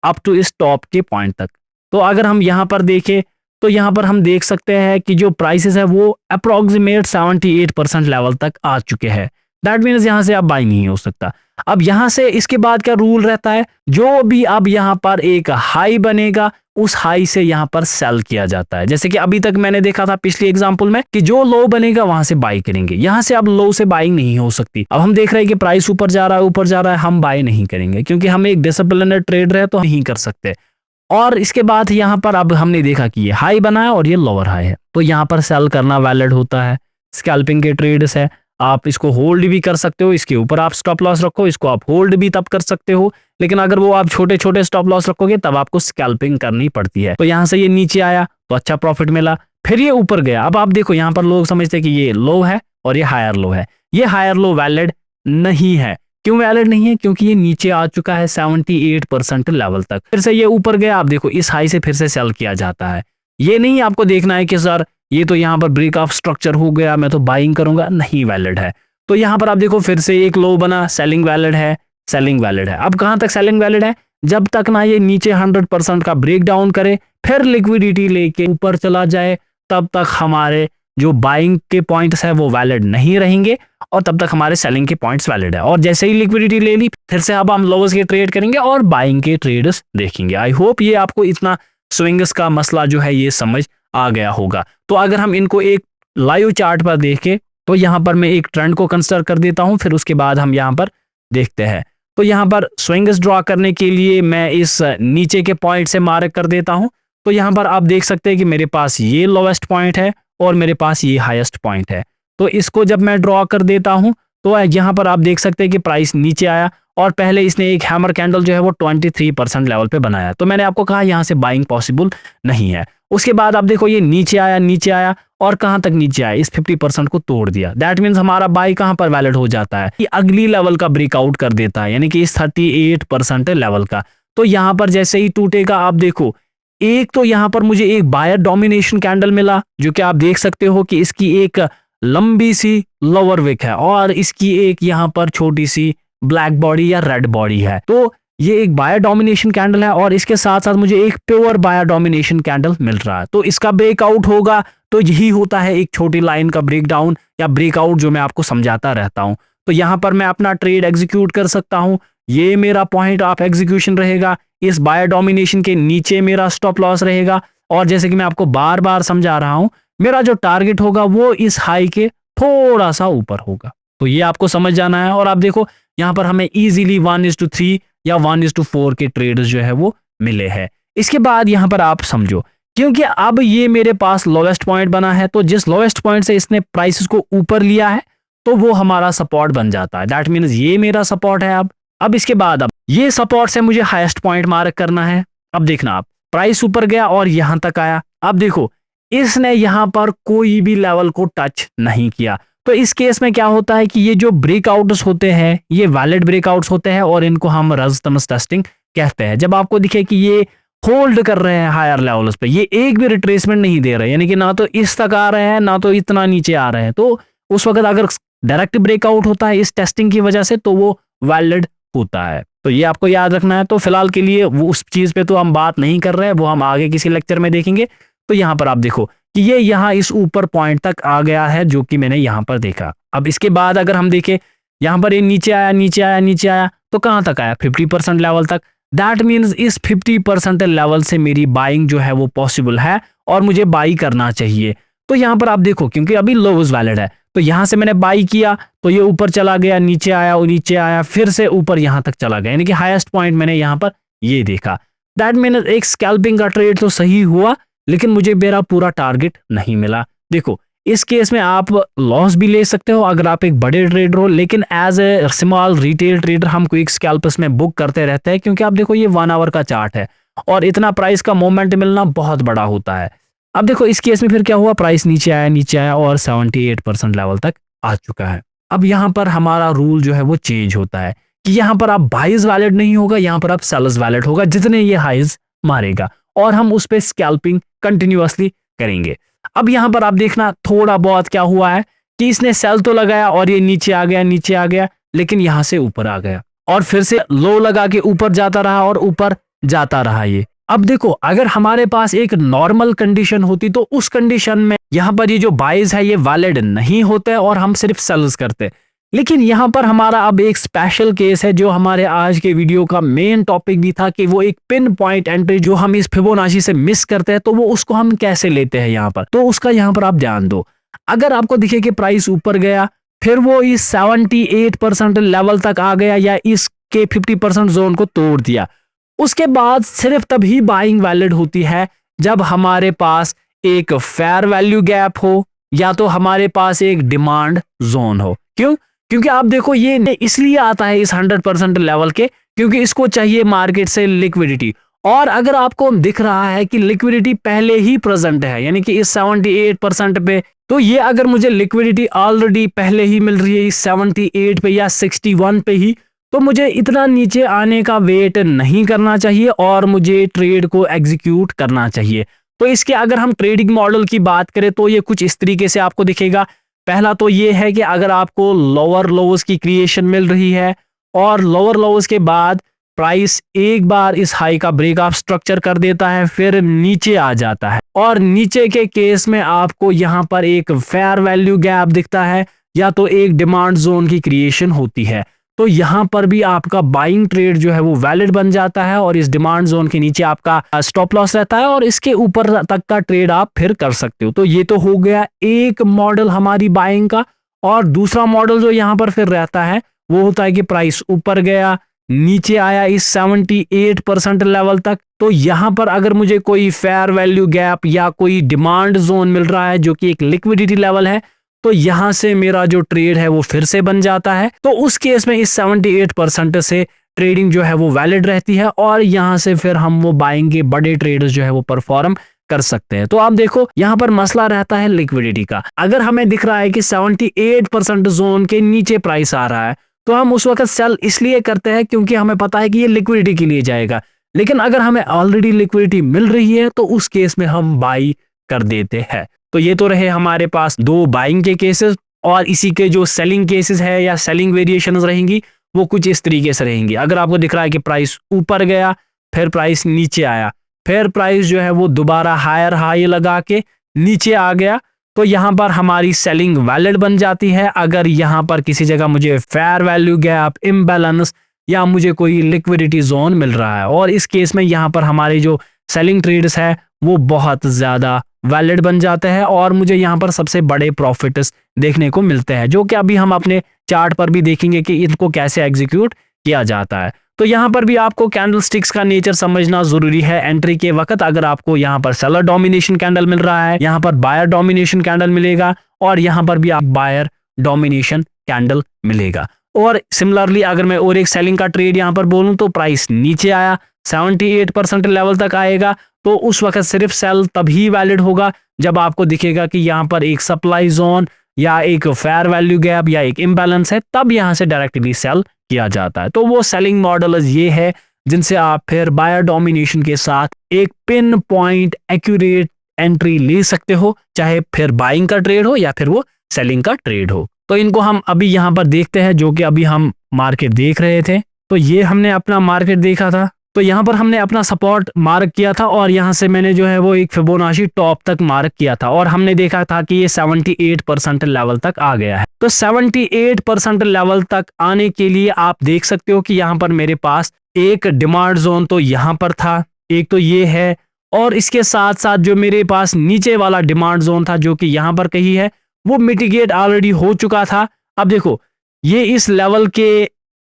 अप टू इस टॉप के पॉइंट तक। तो अगर हम यहाँ पर देखें तो यहाँ पर हम देख सकते हैं कि जो प्राइसेस है वो अप्रोक्सीमेट 78% लेवल तक आ चुके हैं। दैट मीन्स यहाँ से अब बाई नहीं हो सकता। अब यहाँ से इसके बाद क्या रूल रहता है, जो भी अब यहाँ पर एक हाई बनेगा उस हाई से यहाँ पर सेल किया जाता है। जैसे कि अभी तक मैंने देखा था पिछली एग्जांपल में कि जो लो बनेगा वहां से बाई करेंगे, यहाँ से अब लो से बाइंग नहीं हो सकती। अब हम देख रहे हैं कि प्राइस ऊपर जा रहा है, हम बाई नहीं करेंगे क्योंकि हम एक डिसिप्लिनर ट्रेडर है तो नहीं कर सकते। और इसके बाद यहाँ पर अब हमने देखा कि ये हाई बना है और ये लोअर हाई है, तो यहाँ पर सेल करना वैलिड होता है। स्कैल्पिंग के ट्रेड्स है, आप इसको होल्ड भी कर सकते हो, इसके ऊपर आप स्टॉप लॉस रखो, इसको आप होल्ड भी तब कर सकते हो, लेकिन अगर वो आप छोटे छोटे स्टॉप लॉस रखोगे तब आपको स्कैल्पिंग करनी पड़ती है। तो यहाँ से ये नीचे आया तो अच्छा प्रॉफिट मिला, फिर ये ऊपर गया। अब आप देखो यहाँ पर लोग समझते हैं कि ये लो है और ये हायर लो है, ये हायर लो वैलिड नहीं है। क्यों वैलिड नहीं है? क्योंकि ये नीचे आ चुका है 78% लेवल तक, फिर से ये ऊपर गया। आप देखो इस हाई से फिर से सेल किया जाता है। ये नहीं आपको देखना है कि सर ये तो यहाँ पर ब्रेक ऑफ स्ट्रक्चर हो गया, मैं तो बाइंग करूंगा, नहीं वैलिड है। तो यहाँ पर आप देखो फिर से एक लो बना, सेलिंग वैलिड है, सेलिंग वैलिड है। अब कहाँ तक सेलिंग वैलिड है? जब तक ना ये नीचे 100% का ब्रेक डाउन करे, फिर लिक्विडिटी लेके ऊपर चला जाए, तब तक हमारे जो बाइंग के पॉइंट्स है वो वैलिड नहीं रहेंगे और तब तक हमारे सेलिंग के पॉइंट्स वैलिड है। और जैसे ही लिक्विडिटी ले ली फिर से अब हम लोअर्स के ट्रेड करेंगे और बाइंग के ट्रेड्स देखेंगे। आई होप ये आपको इतना स्विंग्स का मसला जो है ये समझ आ गया होगा। तो अगर हम इनको एक लाइव चार्ट पर देखें तो यहाँ पर मैं एक ट्रेंड को कंसिडर कर देता हूँ, फिर उसके बाद हम यहाँ पर देखते हैं। तो यहाँ पर स्विंग्स ड्रॉ करने के लिए मैं इस नीचे के पॉइंट से मार्क कर देता हूँ। तो यहाँ पर आप देख सकते हैं कि मेरे पास ये लोवेस्ट पॉइंट है और मेरे पास ये हाईएस्ट पॉइंट है। तो इसको जब मैं ड्रॉ कर देता हूं तो यहाँ पर आप देख सकते हैं कि प्राइस नीचे आया और पहले इसने एक हैमर कैंडल जो है वो 23% लेवल पे बनाया। तो मैंने आपको कहा यहाँ से बाइंग पॉसिबल नहीं है। उसके बाद आप देखो ये नीचे आया और कहां तक नीचे आया, इस 50% को तोड़ दिया। दैट मीन्स हमारा बाई कहां पर वैलिड हो जाता है, कि अगली लेवल का ब्रेकआउट कर देता है, यानी कि इस 38% लेवल का। तो यहाँ पर जैसे ही टूटेगा आप देखो एक तो यहाँ पर मुझे एक बायर डोमिनेशन कैंडल मिला, जो कि आप देख सकते हो कि इसकी एक लंबी सी लोअर विक है और इसकी एक यहाँ पर छोटी सी ब्लैक बॉडी या रेड बॉडी है। तो ये एक बायर डोमिनेशन कैंडल है और इसके साथ साथ मुझे एक प्योर बायर डोमिनेशन कैंडल मिल रहा है। तो इसका ब्रेकआउट होगा तो यही होता है एक छोटी लाइन का ब्रेकडाउन या ब्रेकआउट, जो मैं आपको समझाता रहता हूं। तो यहाँ पर मैं अपना ट्रेड एग्जीक्यूट कर सकता हूं। ये मेरा पॉइंट ऑफ एग्जीक्यूशन रहेगा, इस बायर डोमिनेशन के नीचे मेरा स्टॉप लॉस रहेगा और जैसे कि मैं आपको बार बार समझा रहा हूं मेरा जो टारगेट होगा वो इस हाई के थोड़ा सा ऊपर होगा। तो ये आपको समझ जाना है। और आप देखो यहाँ पर हमें इजीली 1:3 या 1:4 के ट्रेड्स जो है वो मिले हैं। इसके बाद यहाँ पर आप समझो, क्योंकि अब ये मेरे पास लोवेस्ट पॉइंट बना है, तो जिस लोवेस्ट पॉइंट से इसने प्राइसेस को ऊपर लिया है तो वो हमारा सपोर्ट बन जाता है। दैट मीन्स ये मेरा सपोर्ट है। अब इसके बाद अब ये सपोर्ट से मुझे हाईएस्ट पॉइंट मार्क करना है। अब देखना आप प्राइस ऊपर गया और यहां तक आया। अब देखो इसने यहां पर कोई भी लेवल को टच नहीं किया। तो इस केस में क्या होता है कि ये जो ब्रेकआउट्स होते हैं ये वैलिड ब्रेकआउट्स होते हैं और इनको हम रेजिस्टेंस टेस्टिंग कहते हैं। जब आपको दिखे कि ये होल्ड कर रहे हैं हायर लेवल्स पे, ये एक भी रिट्रेसमेंट नहीं दे रहे, यानी कि ना तो इस तक आ रहे हैं ना तो इतना नीचे आ रहे हैं, तो उस वक्त अगर डायरेक्ट ब्रेकआउट होता है इस टेस्टिंग की वजह से तो वो वैलिड होता है। तो ये आपको याद रखना है। तो फिलहाल के लिए वो उस चीज पे तो हम बात नहीं कर रहे हैं, वो हम आगे किसी लेक्चर में देखेंगे। तो यहाँ पर आप देखो कि ये यहाँ इस ऊपर पॉइंट तक आ गया है जो कि मैंने यहाँ पर देखा। अब इसके बाद अगर हम देखें यहाँ पर ये नीचे आया तो कहाँ तक आया, 50% लेवल तक। दैट मीन्स इस 50% लेवल से मेरी बाइंग जो है वो पॉसिबल है और मुझे बाई करना चाहिए। तो यहाँ पर आप देखो क्योंकि अभी लोवेस्ट वैलिड है तो यहाँ से मैंने बाई किया तो ये ऊपर चला गया, नीचे आया फिर से ऊपर यहाँ तक चला गया, यानी कि हाईएस्ट पॉइंट मैंने यहाँ पर ये देखा। दैट मीन्स एक स्कैल्पिंग का ट्रेड तो सही हुआ लेकिन मुझे मेरा पूरा टारगेट नहीं मिला। देखो इस केस में आप लॉस भी ले सकते हो अगर आप एक बड़े ट्रेडर हो, लेकिन as a small retail trader हम क्विक स्कैल्प्स में बुक करते रहते हैं, क्योंकि आप देखो ये 1 आवर का चार्ट है और इतना प्राइस का मोमेंट मिलना बहुत बड़ा होता है। अब देखो इस केस में फिर क्या हुआ, प्राइस नीचे आया और 78% लेवल तक आ चुका है। अब यहाँ पर हमारा रूल जो है वो चेंज होता है कि यहाँ पर आप बाइज वैलिड नहीं होगा, यहाँ पर आप सेलर्स वैलिड होगा जितने ये हाइज मारेगा और हम उस पर स्कैल्पिंग कंटिन्यूअसली करेंगे। अब यहाँ पर आप देखना थोड़ा बहुत क्या हुआ है कि इसने सेल तो लगाया और ये नीचे आ गया लेकिन यहाँ से ऊपर आ गया और फिर से लो लगा के ऊपर जाता रहा और ऊपर जाता रहा ये। अब देखो अगर हमारे पास एक नॉर्मल कंडीशन होती तो उस कंडीशन में यहाँ पर ये जो बाइज है ये वैलिड नहीं होते और हम सिर्फ सेल्स करते, लेकिन यहाँ पर हमारा अब एक स्पेशल केस है जो हमारे आज के वीडियो का मेन टॉपिक भी था कि वो एक पिन पॉइंट एंट्री जो हम इस फिबोनाची से मिस करते हैं, तो वो उसको हम कैसे लेते हैं यहाँ पर। तो उसका यहाँ पर आप ध्यान दो, अगर आपको दिखे कि प्राइस ऊपर गया, फिर वो इस 78% लेवल तक आ गया या इसके 50% जोन को तोड़ दिया, उसके बाद सिर्फ तभी बाइंग वैलिड होती है जब हमारे पास एक फेयर वैल्यू गैप हो या तो हमारे पास एक डिमांड जोन हो। क्यों? क्योंकि आप देखो ये इसलिए आता है इस 100% लेवल के, क्योंकि इसको चाहिए मार्केट से लिक्विडिटी। और अगर आपको दिख रहा है कि लिक्विडिटी पहले ही प्रेजेंट है, यानी कि इस 78% पे, तो ये अगर मुझे लिक्विडिटी ऑलरेडी पहले ही मिल रही है इस 78 पे या 61 पे ही, तो मुझे इतना नीचे आने का वेट नहीं करना चाहिए और मुझे ट्रेड को एग्जीक्यूट करना चाहिए। तो इसके अगर हम ट्रेडिंग मॉडल की बात करें तो ये कुछ इस तरीके से आपको दिखेगा। पहला तो ये है कि अगर आपको लोअर लोज की क्रिएशन मिल रही है और लोअर लोज के बाद प्राइस एक बार इस हाई का ब्रेकआउट स्ट्रक्चर कर देता है, फिर नीचे आ जाता है, और नीचे के केस में आपको यहाँ पर एक फेयर वैल्यू गैप दिखता है या तो एक डिमांड जोन की क्रिएशन होती है, तो यहाँ पर भी आपका बाइंग ट्रेड जो है वो वैलिड बन जाता है और इस डिमांड जोन के नीचे आपका स्टॉप लॉस रहता है और इसके ऊपर तक का ट्रेड आप फिर कर सकते हो। तो ये तो हो गया एक मॉडल हमारी बाइंग का। और दूसरा मॉडल जो यहाँ पर फिर रहता है वो होता है कि प्राइस ऊपर गया, नीचे आया इस 78% लेवल तक, तो यहाँ पर अगर मुझे कोई फेयर वैल्यू गैप या कोई डिमांड जोन मिल रहा है जो कि एक लिक्विडिटी लेवल है, तो यहां से मेरा जो ट्रेड है वो फिर से बन जाता है। तो उस केस में इस 78% से ट्रेडिंग जो है वो वैलिड रहती है और यहां से फिर हम वो बाइंग के बड़े ट्रेडर्स जो है वो परफॉर्म कर सकते हैं। तो आप देखो यहाँ पर मसला रहता है लिक्विडिटी का। अगर हमें दिख रहा है कि 78% जोन के नीचे प्राइस आ रहा है, तो हम उस वक्त सेल इसलिए करते हैं क्योंकि हमें पता है कि ये लिक्विडिटी के लिए जाएगा। लेकिन अगर हमें ऑलरेडी लिक्विडिटी मिल रही है तो उस केस में हम बाई कर देते हैं। तो ये तो रहे हमारे पास दो बाइंग के केसेस, और इसी के जो सेलिंग केसेस है या सेलिंग वेरिएशंस रहेंगी वो कुछ इस तरीके से रहेंगी। अगर आपको दिख रहा है कि प्राइस ऊपर गया, फिर प्राइस नीचे आया, फिर प्राइस जो है वो दोबारा हायर हाई लगा के नीचे आ गया, तो यहाँ पर हमारी सेलिंग वैलिड बन जाती है। अगर यहाँ पर किसी जगह मुझे फेयर वैल्यू गैप, इम्बैलेंस या मुझे कोई लिक्विडिटी जोन मिल रहा है, और इस केस में यहाँ पर हमारी जो सेलिंग ट्रेड्स है वो बहुत ज्यादा वैलिड बन जाते हैं और मुझे यहाँ पर सबसे बड़े प्रॉफिट्स देखने को मिलते हैं, जो कि अभी हम अपने चार्ट पर भी देखेंगे कि इनको कैसे एग्जीक्यूट किया जाता है। तो यहाँ पर भी आपको कैंडलस्टिक्स का नेचर समझना जरूरी है एंट्री के वक्त। अगर आपको यहाँ पर सेलर डोमिनेशन कैंडल मिल रहा है, यहाँ पर बायर डोमिनेशन कैंडल मिलेगा और यहाँ पर भी आप बायर डोमिनेशन कैंडल मिलेगा। और सिमिलरली अगर मैं और एक सेलिंग का ट्रेड यहाँ पर बोलूं तो प्राइस नीचे आया, 78% लेवल तक आएगा, तो उस वक्त सिर्फ सेल तभी वैलिड होगा जब आपको दिखेगा कि यहाँ पर एक सप्लाई जोन या एक फेयर वैल्यू गैप या एक इम्बैलेंस है, तब यहाँ से डायरेक्टली सेल किया जाता है। तो वो सेलिंग मॉडल ये है जिनसे आप फिर बायर डोमिनेशन के साथ एक पिन पॉइंट एक्यूरेट एंट्री ले सकते हो, चाहे फिर बाइंग का ट्रेड हो या फिर वो सेलिंग का ट्रेड हो। तो इनको हम अभी यहाँ पर देखते हैं, जो कि अभी हम मार्केट देख रहे थे। तो ये हमने अपना मार्केट देखा था, तो यहाँ पर हमने अपना सपोर्ट मार्क किया था और यहाँ से मैंने जो है वो एक फिबोनाची टॉप तक मार्क किया था और हमने देखा था कि ये 78% लेवल तक आ गया है। तो 78% लेवल तक आने के लिए आप देख सकते हो कि यहाँ पर मेरे पास एक डिमांड जोन तो यहाँ पर था, एक तो ये है, और इसके साथ साथ जो मेरे पास नीचे वाला डिमांड जोन था जो कि यहाँ पर कहीं है, वो मिटिगेट ऑलरेडी हो चुका था। अब देखो ये इस लेवल के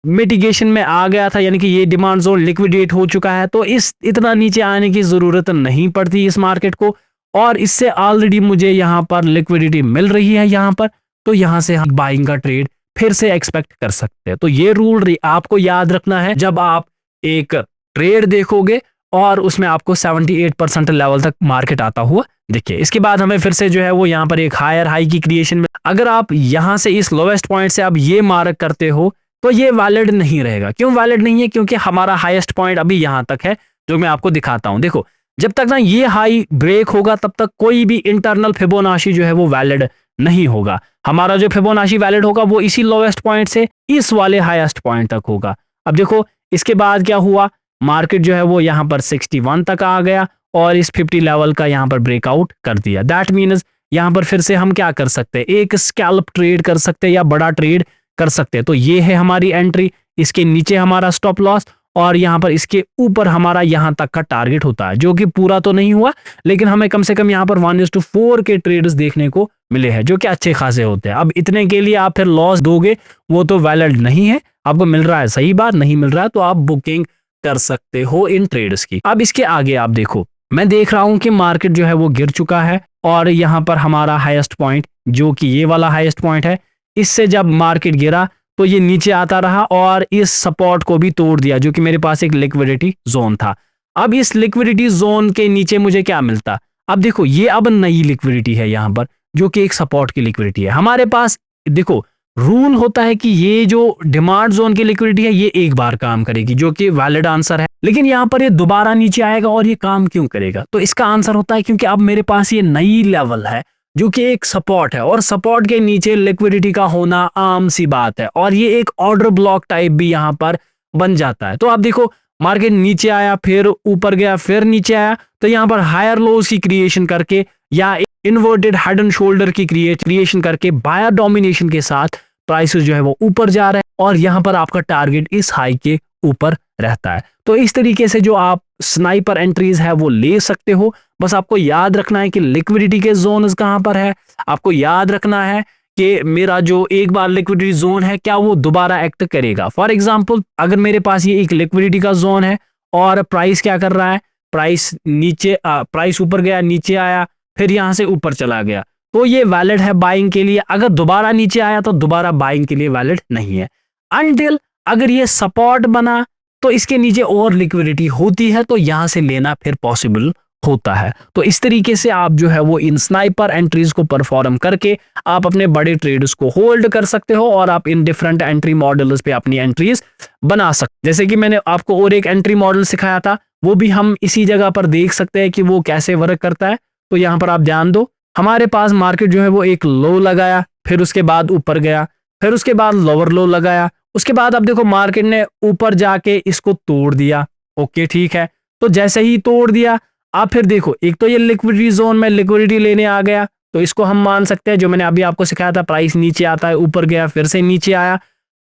मिटिगेशन में आ गया था, यानी कि ये डिमांड जोन लिक्विडेट हो चुका है, तो इस इतना नीचे आने की जरूरत नहीं पड़ती इस मार्केट को, और इससे ऑलरेडी मुझे यहाँ पर लिक्विडिटी मिल रही है यहाँ पर, तो यहाँ से हम बाइंग का ट्रेड फिर से एक्सपेक्ट कर सकते हैं। तो ये रूल आपको याद रखना है जब आप एक ट्रेड देखोगे और उसमें आपको 78% लेवल तक मार्केट आता हुआ देखिए। इसके बाद हमें फिर से जो है वो यहाँ पर एक हायर हाई की क्रिएशन में, अगर आप यहाँ से इस लोवेस्ट पॉइंट से अब ये मार्क करते हो तो ये वैलिड नहीं रहेगा। क्यों वैलिड नहीं है? क्योंकि हमारा हाईएस्ट पॉइंट अभी यहाँ तक है, जो मैं आपको दिखाता हूँ। देखो जब तक ना ये हाई ब्रेक होगा तब तक कोई भी इंटरनल फिबोनाची जो है वो वैलिड नहीं होगा। हमारा जो फिबोनाची वैलिड होगा वो इसी लोवेस्ट पॉइंट से इस वाले हाईएस्ट पॉइंट तक होगा। अब देखो इसके बाद क्या हुआ, मार्केट जो है वो यहाँ पर 61 तक आ गया और इस 50 लेवल का यहाँ पर ब्रेकआउट कर दिया। दैट मीन्स यहाँ पर फिर से हम क्या कर सकते हैं, एक स्कैल्प ट्रेड कर सकते हैं या बड़ा ट्रेड कर सकते हैं। तो ये है हमारी एंट्री, इसके नीचे हमारा स्टॉप लॉस और यहाँ पर इसके ऊपर हमारा यहाँ तक का टारगेट होता है, जो कि पूरा तो नहीं हुआ लेकिन हमें कम से कम यहाँ पर 1:4 के ट्रेड्स देखने को मिले हैं, जो कि अच्छे खासे होते हैं। अब इतने के लिए आप फिर लॉस दोगे वो तो वैलिड नहीं है। आपको मिल रहा है सही बात, नहीं मिल रहा है तो आप बुकिंग कर सकते हो इन ट्रेड्स की। अब इसके आगे आप देखो, मैं देख रहा हूं कि मार्केट जो है वो गिर चुका है और यहाँ पर हमारा हाईएस्ट पॉइंट जो कि ये वाला हाईएस्ट पॉइंट है, इससे जब मार्केट गिरा तो ये नीचे आता रहा और इस सपोर्ट को भी तोड़ दिया, जो कि मेरे पास एक लिक्विडिटी जोन था। अब इस लिक्विडिटी जोन के नीचे मुझे क्या मिलता, अब देखो ये अब नई लिक्विडिटी है यहाँ पर, जो कि एक सपोर्ट की लिक्विडिटी है हमारे पास। देखो रूल होता है कि ये जो डिमांड जोन की लिक्विडिटी है ये एक बार काम करेगी, जो कि वैलिड आंसर है, लेकिन यहाँ पर ये दोबारा नीचे आएगा और ये काम क्यों करेगा? तो इसका आंसर होता है क्योंकि अब मेरे पास ये नई लेवल है जो कि एक सपोर्ट है और सपोर्ट के नीचे लिक्विडिटी का होना आम सी बात है और ये एक ऑर्डर ब्लॉक टाइप भी यहाँ पर बन जाता है। तो आप देखो मार्केट नीचे आया, फिर ऊपर गया, फिर नीचे आया, तो यहाँ पर हायर लोज की क्रिएशन करके या इन्वर्टेड हेड एंड शोल्डर की क्रिएशन करके बायर डोमिनेशन के साथ प्राइसेस जो है वो ऊपर जा रहे हैं और यहाँ पर आपका टारगेट इस हाई के ऊपर रहता है। तो इस तरीके से जो आप स्नाइपर एंट्रीज है वो ले सकते हो। बस आपको याद रखना है कि लिक्विडिटी के जोन कहां पर है, आपको याद रखना है कि मेरा जो एक बार लिक्विडिटी जोन है क्या वो दोबारा एक्ट करेगा। फॉर एग्जांपल अगर मेरे पास ये एक लिक्विडिटी का जोन है और प्राइस क्या कर रहा है, प्राइस ऊपर गया, नीचे आया, फिर यहां से ऊपर चला गया, तो ये वैलिड है बाइंग के लिए। अगर दोबारा नीचे आया तो दोबारा बाइंग के लिए वैलिड नहीं है। अनटिल अगर ये सपोर्ट बना तो इसके नीचे और लिक्विडिटी होती है तो यहां से लेना फिर पॉसिबल होता है। तो इस तरीके से आप जो है वो इन स्नाइपर एंट्रीज को परफॉर्म करके आप अपने बड़े ट्रेड्स को होल्ड कर सकते हो और आप इन डिफरेंट एंट्री मॉडल्स पे अपनी एंट्रीज बना सकते। जैसे कि मैंने आपको और एक एंट्री मॉडल सिखाया था, वो भी हम इसी जगह पर देख सकते हैं कि वो कैसे वर्क करता है। तो यहाँ पर आप ध्यान दो, हमारे पास मार्केट जो है वो एक लो लगाया, फिर उसके बाद ऊपर गया, फिर उसके बाद लोअर लो लगाया, उसके बाद अब देखो मार्केट ने ऊपर जाके इसको तोड़ दिया। ओके ठीक है, तो जैसे ही तोड़ दिया आप फिर देखो, एक तो ये लिक्विडिटी जोन में लिक्विडिटी लेने आ गया, तो इसको हम मान सकते हैं जो मैंने अभी आपको सिखाया था, प्राइस नीचे आता है, ऊपर गया, फिर से नीचे आया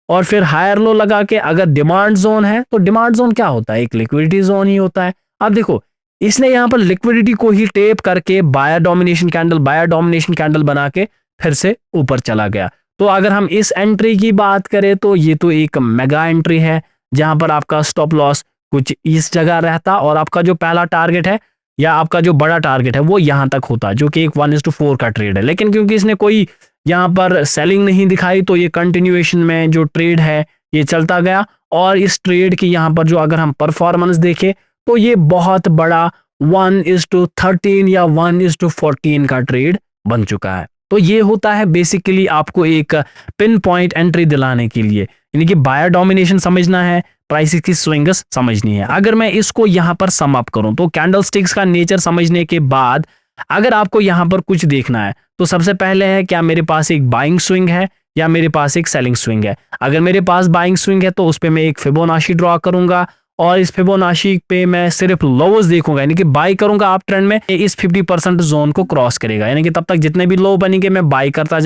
और फिर हायर लो लगा के अगर डिमांड जोन है तो डिमांड जोन क्या होता है, एक लिक्विडिटी जोन ही होता है। अब देखो इसने यहाँ पर लिक्विडिटी को ही टेप करके बायर डोमिनेशन कैंडल बना के फिर से ऊपर चला गया। तो अगर हम इस एंट्री की बात करें तो ये तो एक मेगा एंट्री है जहां पर आपका स्टॉप लॉस कुछ इस जगह रहता और आपका जो पहला टारगेट है या आपका जो बड़ा टारगेट है वो यहां तक होता, जो कि एक 1:4 का ट्रेड है। लेकिन क्योंकि इसने कोई यहाँ पर सेलिंग नहीं दिखाई तो ये कंटिन्यूएशन में जो ट्रेड है ये चलता गया और इस ट्रेड की यहाँ पर जो अगर हम परफॉर्मेंस देखें तो ये बहुत बड़ा 1:13 या 1:14 का ट्रेड बन चुका है। तो ये होता है बेसिकली आपको एक पिन पॉइंट एंट्री दिलाने के लिए, यानी कि बायर डोमिनेशन समझना है, प्राइसेस की स्विंग्स समझनी है। अगर मैं इसको यहाँ पर सम अप करूं तो कैंडलस्टिक्स का नेचर समझने के बाद अगर आपको यहाँ पर कुछ देखना है तो सबसे पहले है क्या मेरे पास एक बाइंग स्विंग है या मेरे पास एक सेलिंग स्विंग है। अगर मेरे पास बाइंग स्विंग है तो उस पर मैं एक फिबोनाची ड्रॉ करूंगा और इस फिबोनाची पे मैं सिर्फ लोअर्स देखूंगा, यानी कि बाई करूंगा आप ट्रेंड में, इस 50% जोन को क्रॉस करेगा, यानी कि तब तक जितने भी लो बनेंगे मैं बाई करता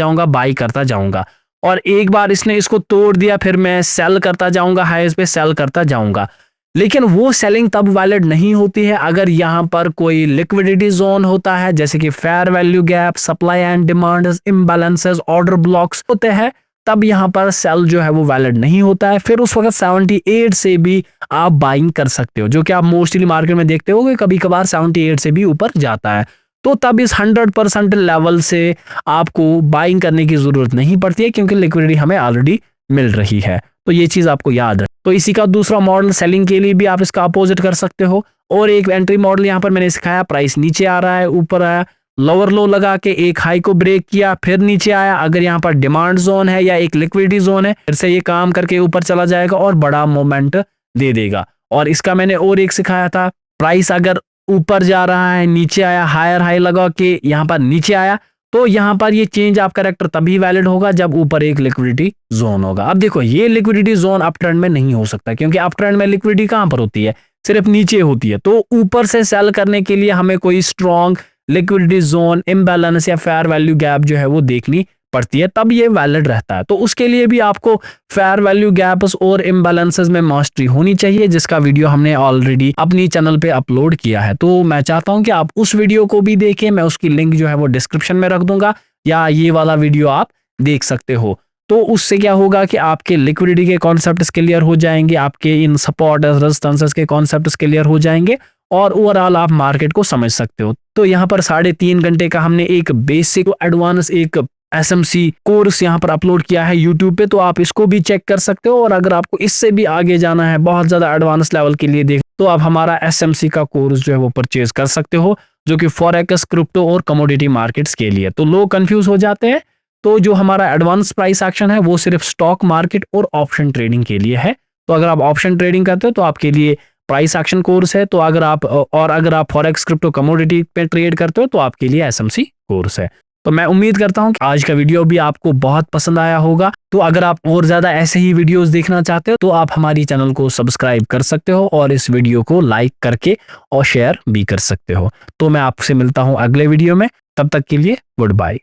जाऊंगा और एक बार इसने इसको तोड़ दिया फिर मैं सेल करता जाऊंगा, हाईज पे सेल करता जाऊंगा। लेकिन वो सेलिंग तब वैलिड नहीं होती है अगर यहाँ पर कोई लिक्विडिटी जोन होता है, जैसे कि fair value gap, supply and demand imbalances, order blocks होते हैं, तब यहाँ पर सेल जो है वो वैलिड नहीं होता है। फिर उस वक्त 78 से भी आप बाइंग कर सकते हो, जो कि आप मोस्टली मार्केट में देखते हो कि कभी कभार 78 से भी ऊपर जाता है। तो तब इस 100% लेवल से आपको बाइंग करने की जरूरत नहीं पड़ती है क्योंकि लिक्विडिटी हमें ऑलरेडी मिल रही है। तो ये चीज आपको याद है। तो इसी का दूसरा मॉडल सेलिंग के लिए भी आप इसका अपोजिट कर सकते हो। और एक एंट्री मॉडल यहाँ पर मैंने सिखाया, प्राइस नीचे आ रहा है, ऊपर आया, लोअर लो लगा के एक हाई को ब्रेक किया, फिर नीचे आया, अगर यहाँ पर डिमांड जोन है या एक लिक्विडिटी जोन है फिर से ये काम करके ऊपर चला जाएगा और बड़ा मोमेंट दे देगा। और इसका मैंने और एक सिखाया था, प्राइस अगर ऊपर जा रहा है, नीचे आया, हायर हाई लगा के यहाँ पर नीचे आया, तो यहाँ पर ये चेंज ऑफ कैरेक्टर तभी वैलिड होगा जब ऊपर एक लिक्विडिटी जोन होगा। अब देखो ये लिक्विडिटी जोन अप ट्रेंड में नहीं हो सकता क्योंकि अप ट्रेंड में लिक्विडिटी कहां पर होती है, सिर्फ नीचे होती है। तो ऊपर से सेल करने के लिए हमें कोई स्ट्रॉन्ग लिक्विडिटी जोन, इम्बैलेंस या फेयर वैल्यू गैप जो है वो देखनी पड़ती है तब ये वैलिड रहता है। तो उसके लिए भी आपको फेयर वैल्यू गैप्स और इम्बैलेंसेस में मास्टरी होनी चाहिए, जिसका वीडियो हमने ऑलरेडी अपनी चैनल पे अपलोड किया है। तो मैं चाहता हूं कि आप उस वीडियो को भी देखें, मैं उसकी लिंक जो है वो डिस्क्रिप्शन में रख दूंगा, या ये वाला वीडियो आप देख सकते हो। तो उससे क्या होगा कि आपके लिक्विडिटी के कॉन्सेप्ट्स क्लियर हो जाएंगे, आपके इन सपोर्ट रेजिस्टेंसेस के कॉन्सेप्ट्स क्लियर हो जाएंगे और ओवरऑल आप मार्केट को समझ सकते हो। तो यहाँ पर 3.5 घंटे का हमने एक बेसिक एडवांस एक एसएमसी कोर्स यहाँ पर अपलोड किया है यूट्यूब पे, तो आप इसको भी चेक कर सकते हो। और अगर आपको इससे भी आगे जाना है, बहुत ज्यादा एडवांस लेवल के लिए देख, तो आप हमारा एसएमसी का कोर्स जो है वो परचेज कर सकते हो, जो कि फॉरेक्स, क्रिप्टो और कमोडिटी मार्केट्स के लिए। तो लोग कंफ्यूज हो जाते हैं। तो जो हमारा एडवांस प्राइस एक्शन है वो सिर्फ स्टॉक मार्केट और ऑप्शन ट्रेडिंग के लिए है। तो अगर आप ऑप्शन ट्रेडिंग करते हो तो आपके लिए प्राइस एक्शन कोर्स है। तो अगर आप फॉरेक्स, क्रिप्टो, कमोडिटी पे ट्रेड करते हो तो आपके लिए एसएमसी कोर्स है। तो मैं उम्मीद करता हूं कि आज का वीडियो भी आपको बहुत पसंद आया होगा। तो अगर आप और ज्यादा ऐसे ही वीडियोस देखना चाहते हो तो आप हमारी चैनल को सब्सक्राइब कर सकते हो और इस वीडियो को लाइक करके और शेयर भी कर सकते हो। तो मैं आपसे मिलता हूं अगले वीडियो में, तब तक के लिए गुड बाय।